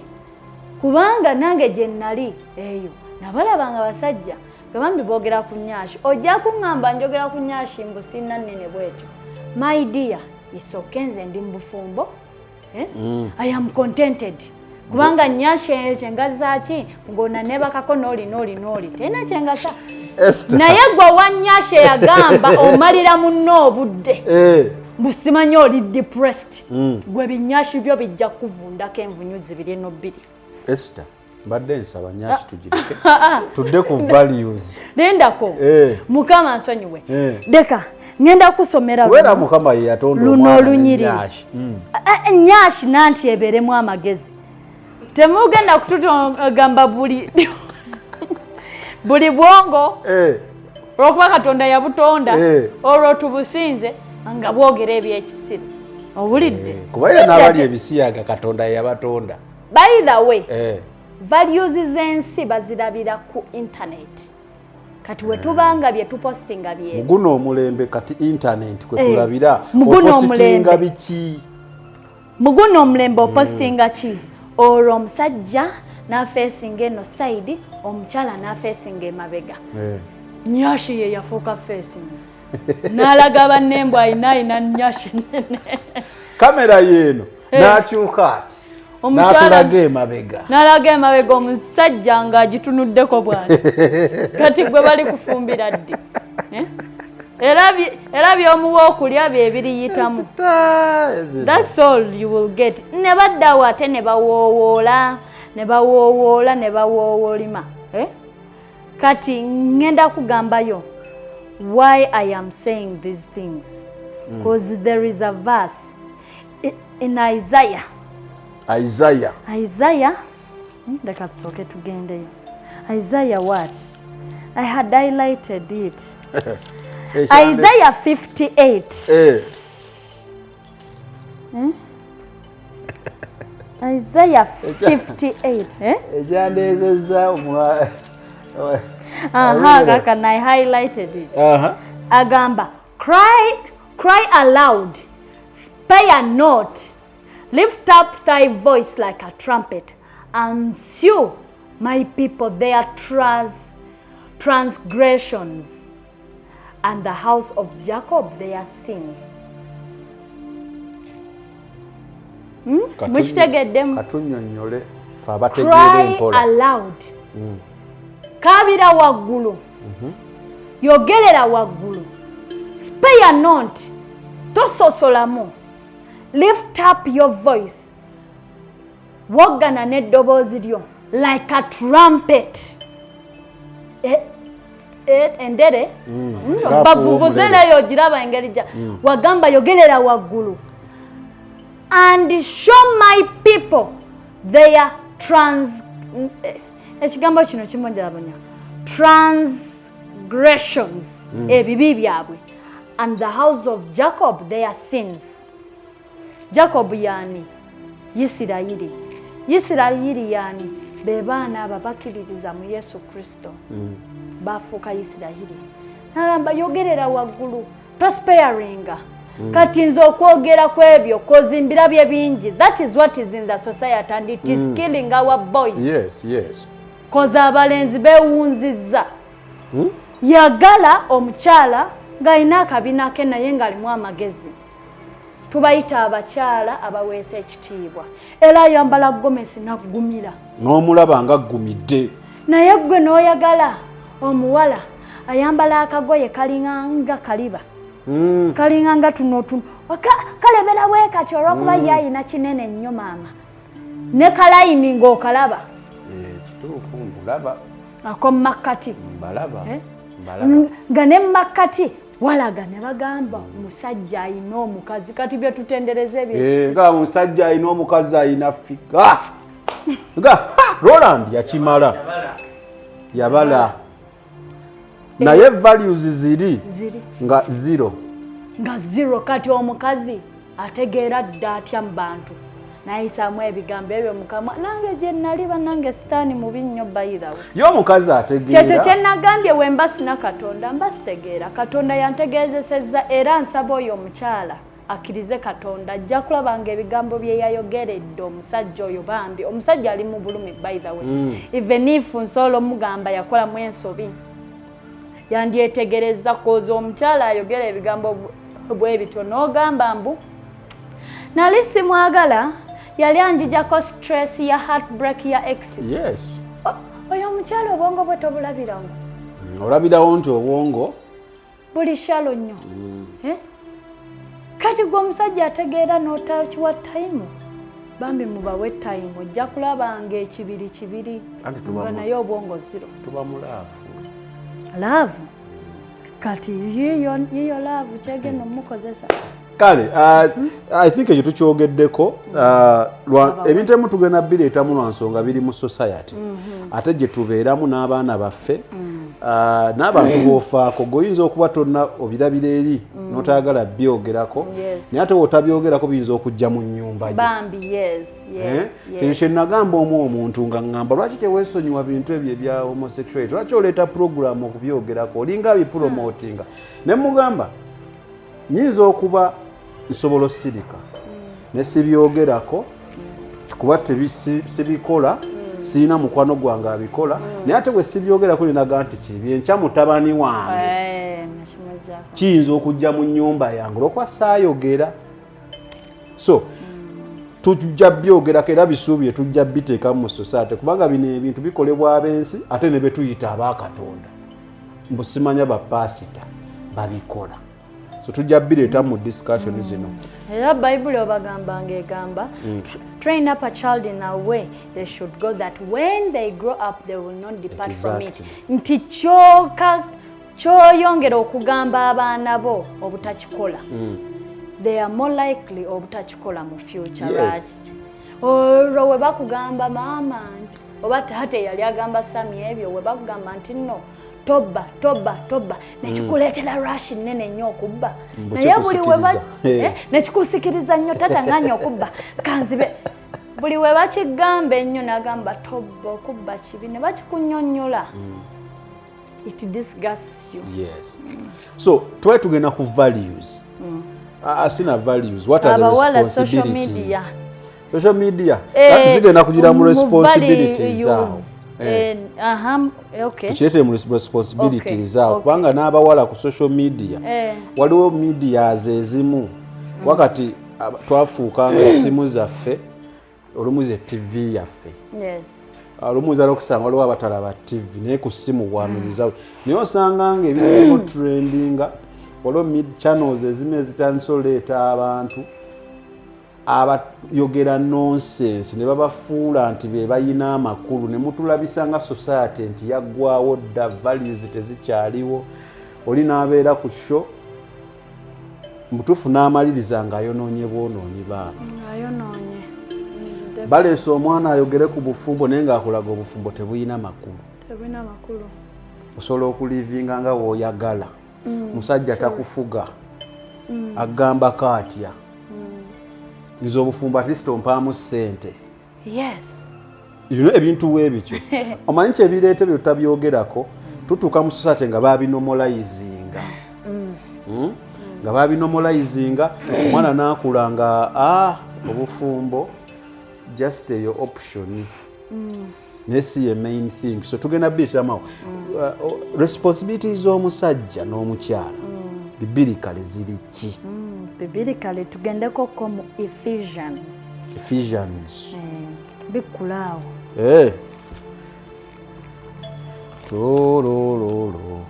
kubanga nange gye nnali eyo nabalabanga basajja bambi boogera ku Nyashi ojja kuŋŋamba njogera ku Nyashi mbu sinna nnene bwekyo my dear isooke nze ndi mu bufumbo I am contented kubanga Nyashi kyengazaaki ng'ona nebakako n'oli tena kyengasa naye gwe wa Nyashi yagamba omalira munno obudde busimanyi oli depressed gwe binyashi byo bijja kuvundako envunyu 22 Esther mbadde nsaba Nyashi tugireke tudde ku values lendako mukama nsonyiwe deka ngenda kusomera wera mukama ye yatonda luno olunyiriri Nyashi nanti eberemu amagezi temugenda kutugamba buli bwongo olwokuba Katonda yabutonda olwo tubusinze nga bwogera ebyekisiro obulidde kuba era n'abali ebisiyaga Katonda yabatonda by the way values z'ensi bazirabira ku internet kati wetubanga bye tupostinga bye muguno omulembe kati internet kwe tulabira opostinga biki muguno omulembe opostinga ki olwo omusajja n'afeesinga eno side omukyala n'afeesinga emabega Nyashi ye yafuuka facing n'alaga bannembwa ayina Nyashi nene kamera yeeno n'akyuka ati n'alaga emabega omusajja ng'agitunuddeko bwati kati gwe bali kufumbira ddi era by'omuwa okulya bye biriyitamu that's all you will get ne baddawo ate ne bawoowolima kati ngenda kugambayo why I am saying these things because there is a verse in Isaiah leka tusooke tugendeyo Isaiah what I had highlighted it Isaiah 58 Isaiah 58 ejandezeza omwa kaka I highlighted it agamba cry aloud spare not lift up thy voice like a trumpet and sue my people their transgressions and the house of Jacob their sins. Katunyonyole fa bategeere mpola. Cry aloud. Kabira waggulu. Yogerera waggulu. Spare not. Tososolamu. Lift up your voice. Wogana n'eddoboozi lyo like a trumpet. Endere bavuvuze nayo giraba engeri ja wagamba yogerera waggulu and show my people their ekigambo kino kimonjerabonya transgressions ebibi byabwe and the house of Jacob their sins. Jacob yani Yisirayiri yani bebaana ababakiririza mu Yesu Kristo bafuuka Yisirayiri nagamba yogerera waggulu prosperinga kati nze okwogera kwebyo kozimbira bye bingi. That is what is in the society and it is killing our boys. Yes. Koza abalenzi bewunzizza yagala omukyala ng'alina akabina ke naye ng'alimu amagezi. Tubayita abakyala abaweesa ekitiibwa era ayambala gomesi naggumira n'omulaba nga aggumidde naye gwe n'oyagala omuwala ayambala akagoye kalinganga kaliba kalinganga tunotuno kalebera bwekati olwokuba ye ayina kinene nnyo maama ne kalayini ng'okalaba kituufu mbulaba akomumakkati mbalaba nga ne mumakkati walaga ne bagamba omusajja ayina omukazi kati bye tutendereze bye nga omusajja ayina omukazi ayina fika Roland yabala naye values ziri nga zero kati omukazi ategeera dda atya mu bantu nayisaamu ebigambo ebyo mukama nange gye nali banange sitaani mubi nnyo bayirawo ye omukazi ategeera kyekyo kye nagambye wemba sina Katonda mba sitegeera Katonda yantegeezesezza era nsaba oyo omukyala akkirize Katonda ajja kulabanga ebigambo bye yayogeredde omusajja oyo bambi omusajja ali mu bulumi by the way even if nsolo mugamba yakola mu ensobi yandyetegereza koza omukyala ayogera ebigambo bwe bityo n'ogamba mbu nali simwagala yali anjijako stress ya heartbreak ya ex. Yes. Oyo omukyala obwongo bwe tobulabirawo. Olabirawo nti obwongo buli shalo nnyo. Kati gwe omusajja ategeera n'otakiwa time bambi mubawe time ojja kulabanga ekibiri nga naye obwongo zero. Tuba mu laavu kati yiyo laavu kyegenda omukozesa. Kale, I think ekyo tukyogeddeko ebintu ebimu tugenda bireetamu lwa nsonga biri mu society ate gye tubeeramu n'abaana baffe n'abantu b'ofaako goyinza okuba tonna obirabira eri n'otayagala byogerako naye ate wotabyogerako biyinza okujja mu nnyumba gye kye nagamba omuntu nga ŋŋamba lwaki teweesonyiwa bintu ebyo ebya homosexuality lwaki oleeta program okubyogerako olinga bipromotinga ne mugamba nyinza okuba nsobola osirika ne sibyogerako kuba sibikola siina mukwano gwange abikola naye ate bwe sibyogerako ninaga nti kibi enkya mutabani wange kiyinza okujja mu nnyumba yange olwokuba saayogera so tujja byogerako era bisuubye tujja biteekamu mu society kubanga bino ebintu bikolebwa ab'ensi ate ne betuyita abakatonda mbu simanya bapasita babikola so tujja bireeta mu discussion zino era Bible obagambanga egamba train up a child in a way they should go that when they grow up they will not depart from it. Nti kyoyongera okugamba abaana bo obutakikola they are more likely obutakikola mu future. Olwo we bakugamba maama oba tate yali agamba Sami ebyo we bakugamba nti no toba nekikuleetera rush nene nnyo okubba naye buli we nekikusikiriza nnyo tatanganya okubba kanzibe buli we bakigamba ennyo nagamba toba okubba kibi ne bakikunnyonnyola it disgusts you. Yes. So try tugenda ku values asina values what are the responsibilities social media zigenda kugira mu responsibilities zao tukirete mu responsibilities zao kubanga n'abawala ku social media waliwo medias ezimu wakati twafuukanga essimu zaffe olumu ze TV yaffe olumu zala okusanga waliwo abatalaba TV naye ku ssimu wamirizawo naye osanga nga ebisimu trendinga waliwo channels ezimu ezitandise oleeta abantu abayogera nonsense ne babafuula nti be bayina amakulu ne mutulabisa nga society nti yaggwawo dda values tezikyaliwo oli n'abeera ku show mutuufu n'amaliriza ng'ayonoonye bwonoonyi baaba baleese omwana ayogere ku bufumbo naye ng'akulaga obufumbo tebuyina makulu osobola okulivinga nga w'oyagala musajja takufuga agambako atya nze obufumbo at least ompaamu ssente ebintu weebityo omanyi kyebireeta byo tutabyogerako tutuuka mu society nga babinomalizinga nga babinomalizinga omwana n'akula nga obufumbo just your option naye si ye main thing so tugenda bireeteramu responsibilities z'omusajja n'omukyala bibirikale ziri ki bibirikale tugendeko ko mu Ephesians bikulaawo torororo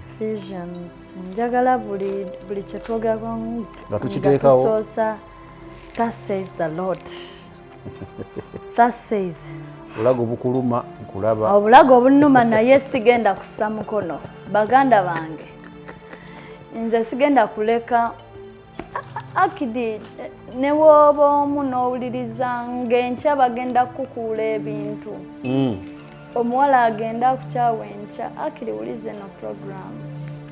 Ephesians njagala buli kyetwogerako nga tukiteekawo tusoosa that says the Lord that says obulago bukuluma nkulaba obulago obunuma naye sigenda kussa mukono baganda bange nze sigenda kuleka akidi ne woba omu n'owuliriza ng'enkya bagenda kukuula ebintu omuwala agenda kukyawa enkya akiri wulize no program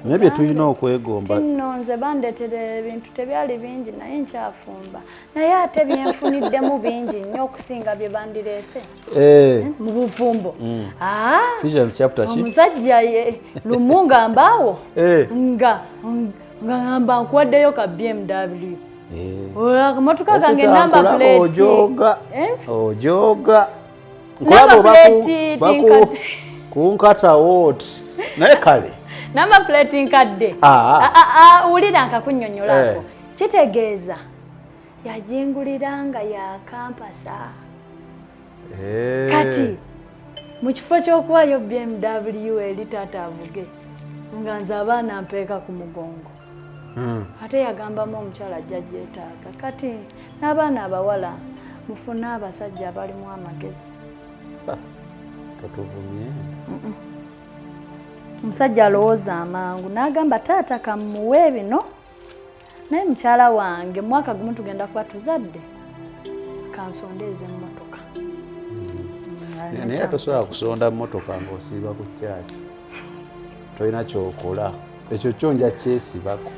nebye tulina okwegomba. Nze bandeetere ebintu tebyali bingi naye nkyafumba. Naye ate byenfuniddemu bingi nnyo okusinga bye bandireese. Mu bufumbo. Ephesians chapter ki? Omusajja lumu ngambaawo nga ngamba nkuwaddeyo ka BMW. Akamotoka kange namba plate. Ojoga. Nkulaba kunkata woti. Naye kale. Namba plate nkadde. Ulira nkakunnyonnyolako. Kitegeeza yajinguliranga ya kampasa. Kati mu kifo ky'okuwayo BMW eri taata avuge nga nze abaana mpeeka ku mugongo. Ate yagambamu omukyala ajja gyetaaga. Kati n'abaana abawala mufune abasajja abalimu amagezi. Katuvumye. Omusajja alowooza amangu n'agamba taata kamuwe bino naye mukyala wange mwaka gumu tugenda kuba tuzadde kansondeeze emmotoka. Naye tosobola kusonda mmotoka ng'osiiba ku kyaki. Tolina kyokola. Ekyo kyo nja kyesibako.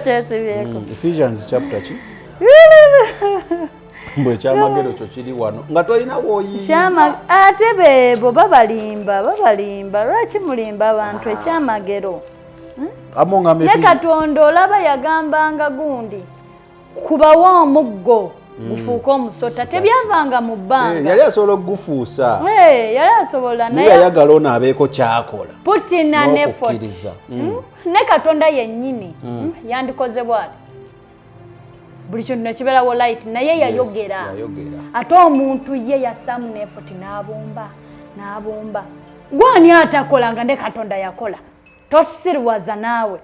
Kyesibyeko. Ephesians chapter ki? Mbwe ekyamagero kyo kiri wano nga tolina w'oyiyiza. Ate beebo babalimba. Lwaki mulimba abantu ekyamagero? Ne Katonda olaba yagambanga gundi kubawa omuggo gufuuka omusota tebyavanga mu bbanga. Yali asobola okugufuusa. Yali asobola naye yayagala ono abeeko kyakola. Putina n'effort. Ne Katonda yennyini yandikoze bw'ati. Buli kintu ne kibeerawo light naye yayogera. Ate omuntu ye yassaamu n'effort n'abumba. Gwani atakola nga ne Katonda yakola. Tosiriwaza naawe.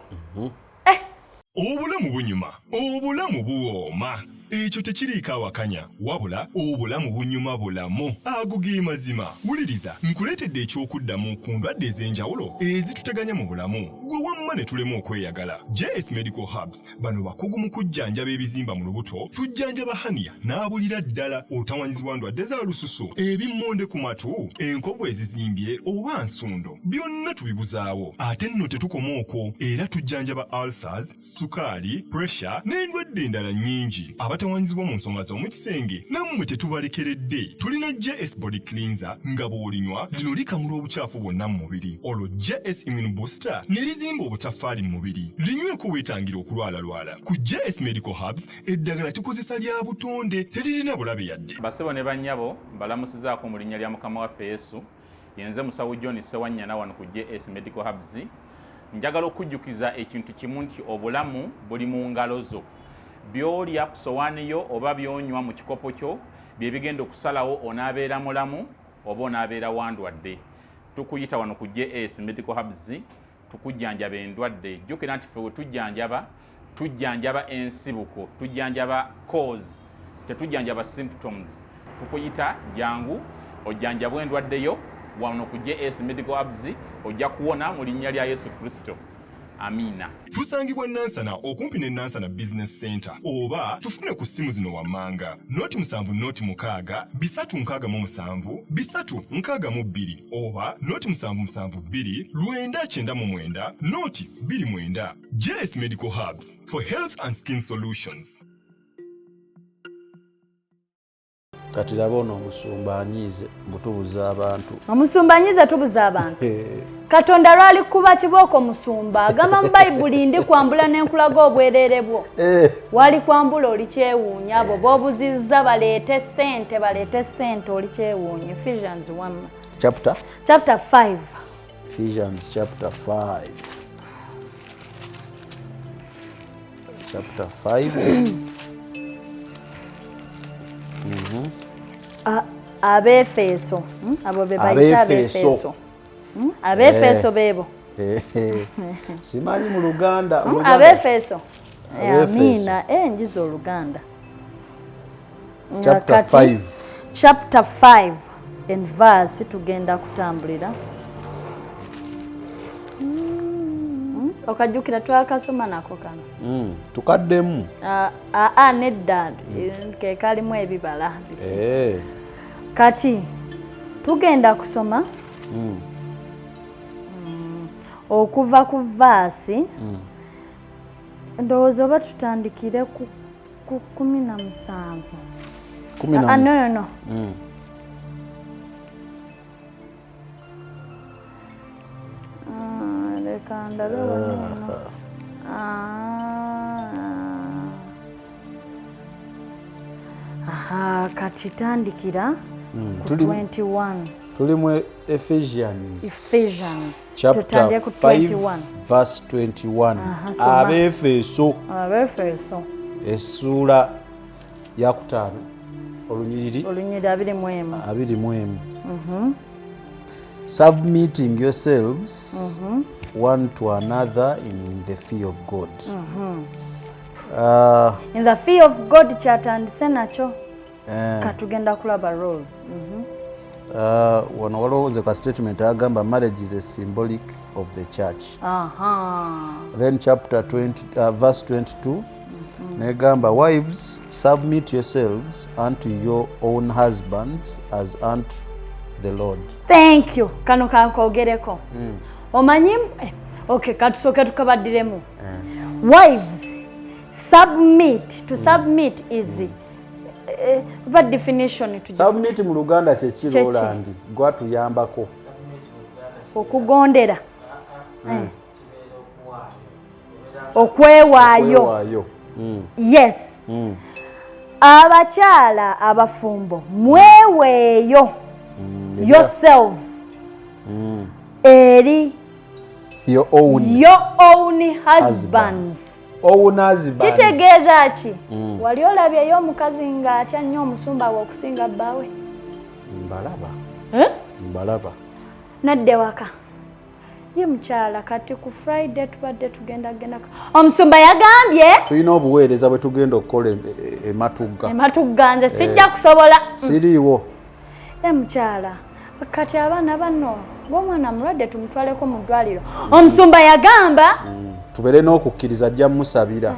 Obulamu bunyuma, obulamu buwooma. Ekyo tekiriiko awakanya wabula obulamu bunyuma bulamu agugi mazima. Wuliriza nkuleetedde ekyokuddamu ku ndwadde ez'enjawulo ezituteganya mu bulamu gwe wamma ne tulema okweyagala. JS Medical Hubs bano bakugu mu kujjanjaba ebizimba mu lubuto, tujjanjaba hania n'abulira ddala otawanyizibwa ndwadde za lususu, ebimmonde ku matu, enkovu ezizimbye oba nsundo, byonna tubibuzaawo. Ate nno tetukoma okwo era tujjanjaba ulcers, sukaali, pressure n'endwadde endala nnyingi. Abatawanyizibwa mu nsonga z'omukisenge nammwe tetubalekeredde. Tulina JS Body Cleanser nga bw'olinywa lino likamula obucaafu bwonna mu mubiri. Olwo JS Immune Booster ne lizimba obutafaali mu mubiri. Linyweko weetangira okulwalalwala. Ku JS Medical Hubs eddagala tukozesa lya butonde teririna bulabe yadde. Basebo ne bannyabo mbalamusizaako mu linnya lya Mukama waffe Yesu. Yenze musawo John Sewanyana wano ku JS Medical Hubs. Njagala okujjukiza ekintu kimu nti obulamu buli mu ngalo zo. Byolya ku sowaani yo oba byonywa mu kikopo kyo bye bigenda okusalawo onaabeera mulamu oba onaabeera wandwadde. Tukuyita wano ku JS Medical Hubs tukujjanjaba endwadde. Jjukira nti ffe we tujjanjaba ensibuko, tujjanjaba cause, tetujjanjaba symptoms. Tukuyita jangu ojjanjabwa endwadde yo wano ku JS Medical Hubs ojja kuwona mu linnya lya Yesu Kristo. Amina. Tusangibwa Nansana okumpi ne Nansana Business Center oba tufune ku simu zino wammanga noti 7 bisatu nkaga mu 7 bisatu nkaga mu 2 oba noti 772 999 noti 29. JS Medical Hubs for health and skin solutions. Kati labono omusumbanyize mbutubuza abantu. Omusumbanyize tubuza abantu. Katonda lwali kuba kibooko musumba agamba mu Bayibuli ndi kwambula n'enkulaga obwerere bwo. Wali kwambula oli kyewuunya abo b'obuzizza baleete ssente oli kyewuunya. Ephesians 1 chapter 5. Ephesians chapter 5. Chapter 5. Abefeso abo be bayita Abefeso. Abefeso bebo. Simanyi mu Luganda. Abefeso. Amina njizo Oluganda. Chapter 5. Chapter 5 and verse tugenda kutambulira. Okajjukira twakasoma nako kano. Tukaddemu. Nedda ke kalimu ebibala biki. Kati tugenda kusoma. okuva ku vaasi ndowooza oba tutandikire ku 17. No. Leka ndabe wano. Kati tandikira ku 21. Tuli mu Ephesians chapter 5 verse 21. Abefeso essula ya 5 olunyiriri 21. Submitting yourselves one to another in the fear of God. In the fear of God kyatandise nakyo katugenda kulaba roles. Wano walowooza ka statement agamba marriage is a symbolic of the church. Then chapter 20 verse 22 negamba wives submit yourselves unto your own husbands as unto the Lord. Thank you. Kano kankogereko. Omanyi okay katusoke tukabaddiremu. Wives submit. To submit is what definition to submit mu Luganda kye kirolandi gwatuyambako okugondera okwewaayo. Yes. Abakyala abafumbo mweweeyo yourselves eri your own husbands. Kitegeeza ki? Wali olabyeyo omukazi ng'atya nnyo omusumba we okusinga bbaawe? Mbalaba. Nadde waka. Ye mukyala kati ku Friday tubadde tugenda. Omusumba yagambye tulina obuweereza bwe tugenda okukola ematugga nze sijja kusobola. Siriiwo. Mukyala kati abaana banno ng'omwana mulwadde tumutwaleko mu ddwaliro. Omusumba yagamba tubere n'okukkiriza ajja musabira.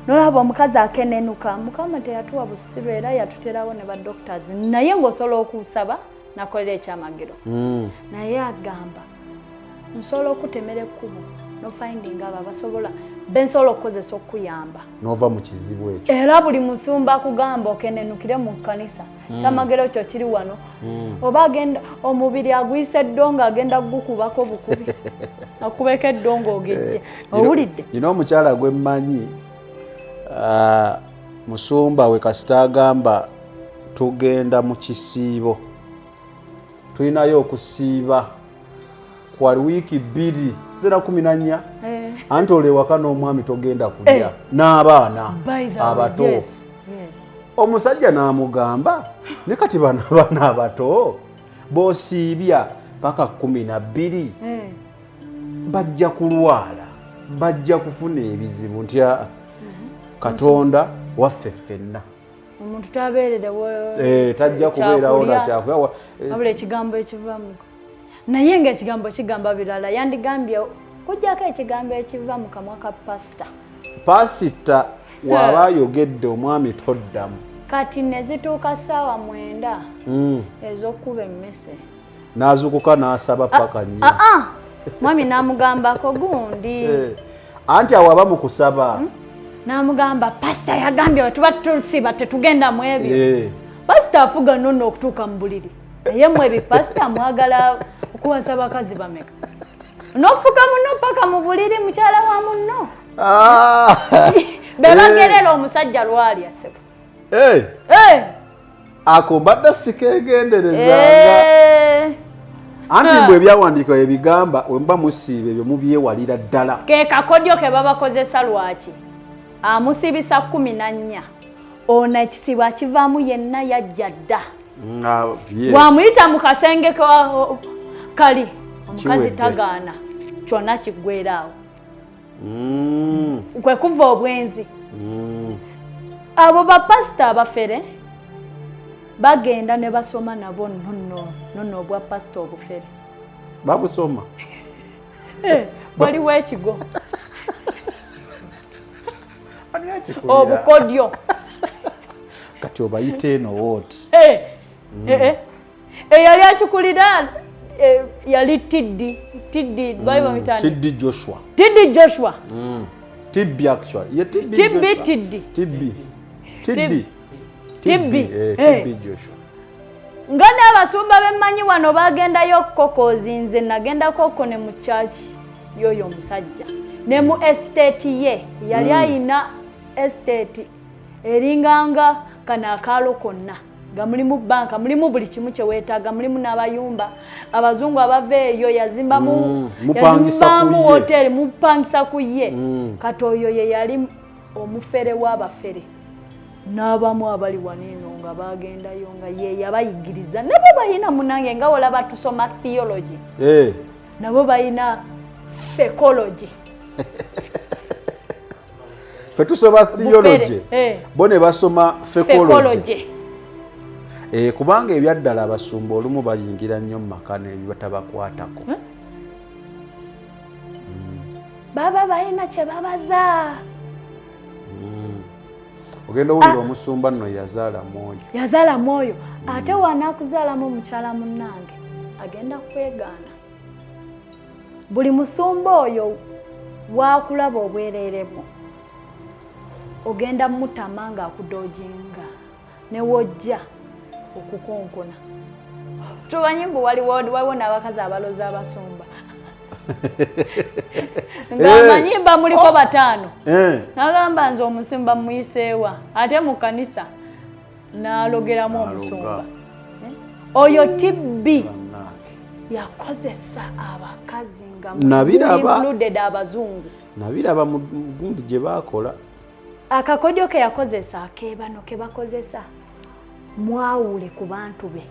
Nolaba omukazi akenenuka. Mukama teyatuwa busiru era yatuterawo ne badoctors. Naye ng'osobola okusaba nakolera ekyamagero. Naye agamba nsobola okutemera ekkubo nofinding abo abasobola bensobola okukozesa okuyamba. Nova mu kizibu ekyo. Era buli musumba akugamba okenenukire mu kanisa. Kyamagero kyo kiri wano. Oba agenda omubiri aguyise eddongo agenda gukubako bukubi. Akubeka eddongo ogejje. Owulidde? Nina omukyala gwe mmanyi musumba we kasita agamba tugenda mu kisiibo. Tulinayo okusiiba kwa wiiki 2 sera 14 anti olewaka n'omwami togenda kulya n'abaana abato. Omusajja n'amugamba ne kati bana abato bosiibya paka 12 bajja kulwala bajja kufuna ebizibu nti Katonda waffe ffenna. Omuntu tabeerere tajja kubeerawo na kyakulya wabula ekigambo ekivamu. Naye ng'ekigambo kigamba birala yandigambye kujjako ekigambo ekiva mu kamwa ka pasita waba ayogedde omwami toddamu. Kati ne zituuka ssaawa 9 ez'okkuba emmese n'azukuka n'asaba paka nnyo. Mwami n'amugambako gundi anti awo aba mu kusaba n'amugamba pasita yagambye bwe tuba tusiba tetugenda mu ebyo. Pasita afuga nno okutuuka mu buliri naye mwe ebipasita mwagala okuwasa bakazi bameka n'ofuga muno paka mu buliri mukyala wa munno bebagerera omusajja lwali asebo. Ako mbadde sikeegenderezanga anti mbwe ebyawandiikibwa ebigamba wemba musiiba ebyo mubyewalira ddala. Ke kakodyo ke babakozesa lwaki amusibisa 14 ono ekisibo akivaamu yenna yajja dda. Bwamuyita mu kasenge kali omukazi tagaana kyonna kiggweeraawo. Kwe kuva obwenzi. Abo bapasita abafere bagenda ne basoma nabo nno obwa pasita obufere. Babusoma? Waliwo ekigo. Obukodyo. Kati obayite eno wooti. Eyali akikulira yali Tiddi bali mitani Tiddi Joshua Tibbi actually Tibbi Joshua nga n'abasumba bemmanyi wano bagendayo kokozi nze nagendako ko ne mu church yoyo omusajja ne mu estate ye yali ayina estate eringanga kana akaalo konna nga mulimu banka mulimu buli kimu kye weetaaga mulimu n'abayumba abazungu abaveeyo yazimba mu hoteli mupangisa ku ye kati oyo ye yali omufere w'abafere n'abamu abali waneno nga bagendayo nga ye yabayigiriza nabo bayina munange nga olaba tusoma theology nabo bayina psychology fe tusoma theology bo ne basoma psychology kubanga ebyaddala abasumba olumu bayingira nnyo mu maka nebibatabakwatako baba bayina kye babaza ogenda owulira omusumba nno yazaala mwoyo ate wanakuzaalamu omukyala munnange agenda kwegaana buli musumba oyo waakulaba obwereeremu ogenda mutama nga akudojinga newojja okukonkona tumanyi mbu waliwo n'abakazi abaloza abasumba ng'amanyimba muliko bataano nagamba nze omusimba muyiseewa ate mu kanisa n'alogeramu omusumba oyo Tibbi yakozesa abakazi nga included abazungu nabiraba mu gundi gye baakola akakodyo ke yakozesa akeebano ke bakozesa mwawule ku bantu be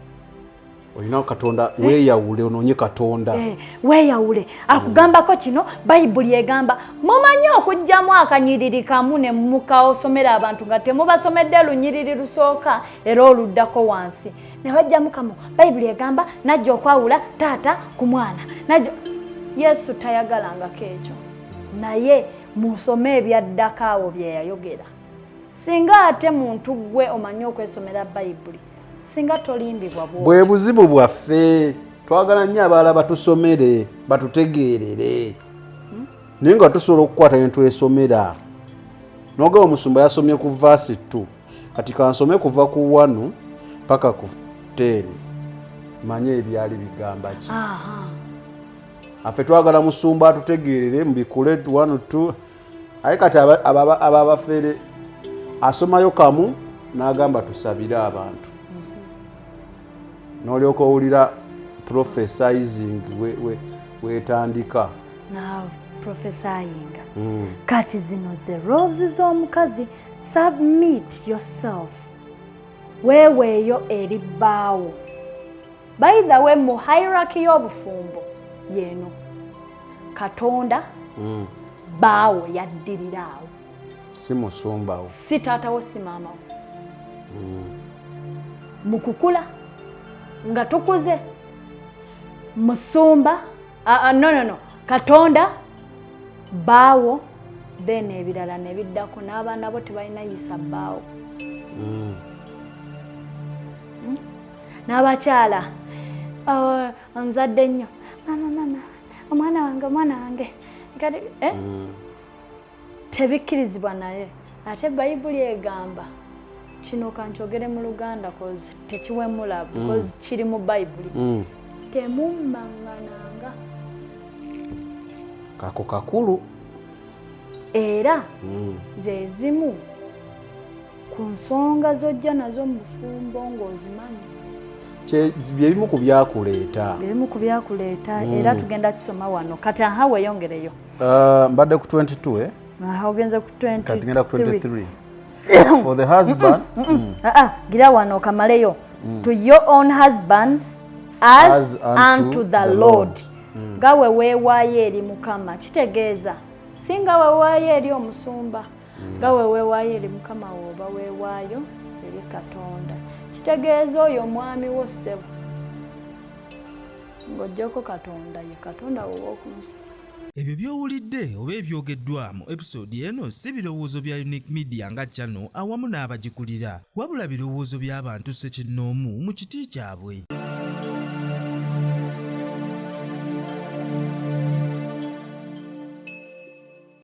olina Katonda weeyawule onoonye Katonda weeyawule akugambako kino Bayibuli egamba mumanyi okujjamu akanyiriri kamu ne mukaosomera abantu nga temubasomedde lunyiriri lusooka era oluddako wansi ne bajjamu kamu Bayibuli egamba najja okwawula taata ku mwana Yesu tayagalangako ekyo naye musome ebyaddako awo bye yayogera singa ate muntu gwe omanyi okwesomera Bayibuli singa tolimbibwa bwe buzibu bwaffe twagala nnyo abalala batusomere batutegeerere naye nga tusobola okukwata ne twesomera n'ogaba omusumba yasomye ku vaasi 2 kati kansome kuva ku 1 paka ku 10 manye ebyali bigamba ki affe twagala musumba atutegeerere mubikule 1 2 aye kati ababafere asomayo kamu n'agamba tusabire abantu n'olyoka owulira prophesizing wetandika na prophesying kati zino ze roles z'omukazi submit yourself weeweeyo eri bbaawo by the way mu hierarchy y'obufumbo yeeno Katonda bbaawo yaddirira awo si musumbawo si taatawo si maamawo mu kukula nga tukuze musumba no Katonda bbaawo then ebirala ne biddako n'abaana bo tebalina yisa bbaawo n'abakyala nzadde nnyo mama omwana wange tebikkirizibwa naye ate Bayibuli egamba kino kankyogere mu Luganda cause tekiwemula because kiri mu Bayibuli temummangananga kako kakulu era ze zimu ku nsonga zojja nazo mu bufumbo ng'ozimanyi byebimu ku byakuleeta era tugenda kisoma wano kati aha weeyongereyo mbadde ku 22 ogenze ku 23 for the husband gira wano kamaleyo to your own husbands as unto the Lord nga we weewaayo eri Mukama kitegeeza singa weewaayo eri omusumba nga we weewaayo eri Mukama woba weewaayo eri Katonda kitegeeza oyo omwami wo ssebo ng'oggyako Katonda ye Katonda w'okunsi. Ebyo by'owulidde oba ebyogeddwa mu episode eno si birowoozo bya Unique Media nga channel awamu n'abagikulira wabula birowoozo by'abantu ssekinnoomu mu kiti kyabwe.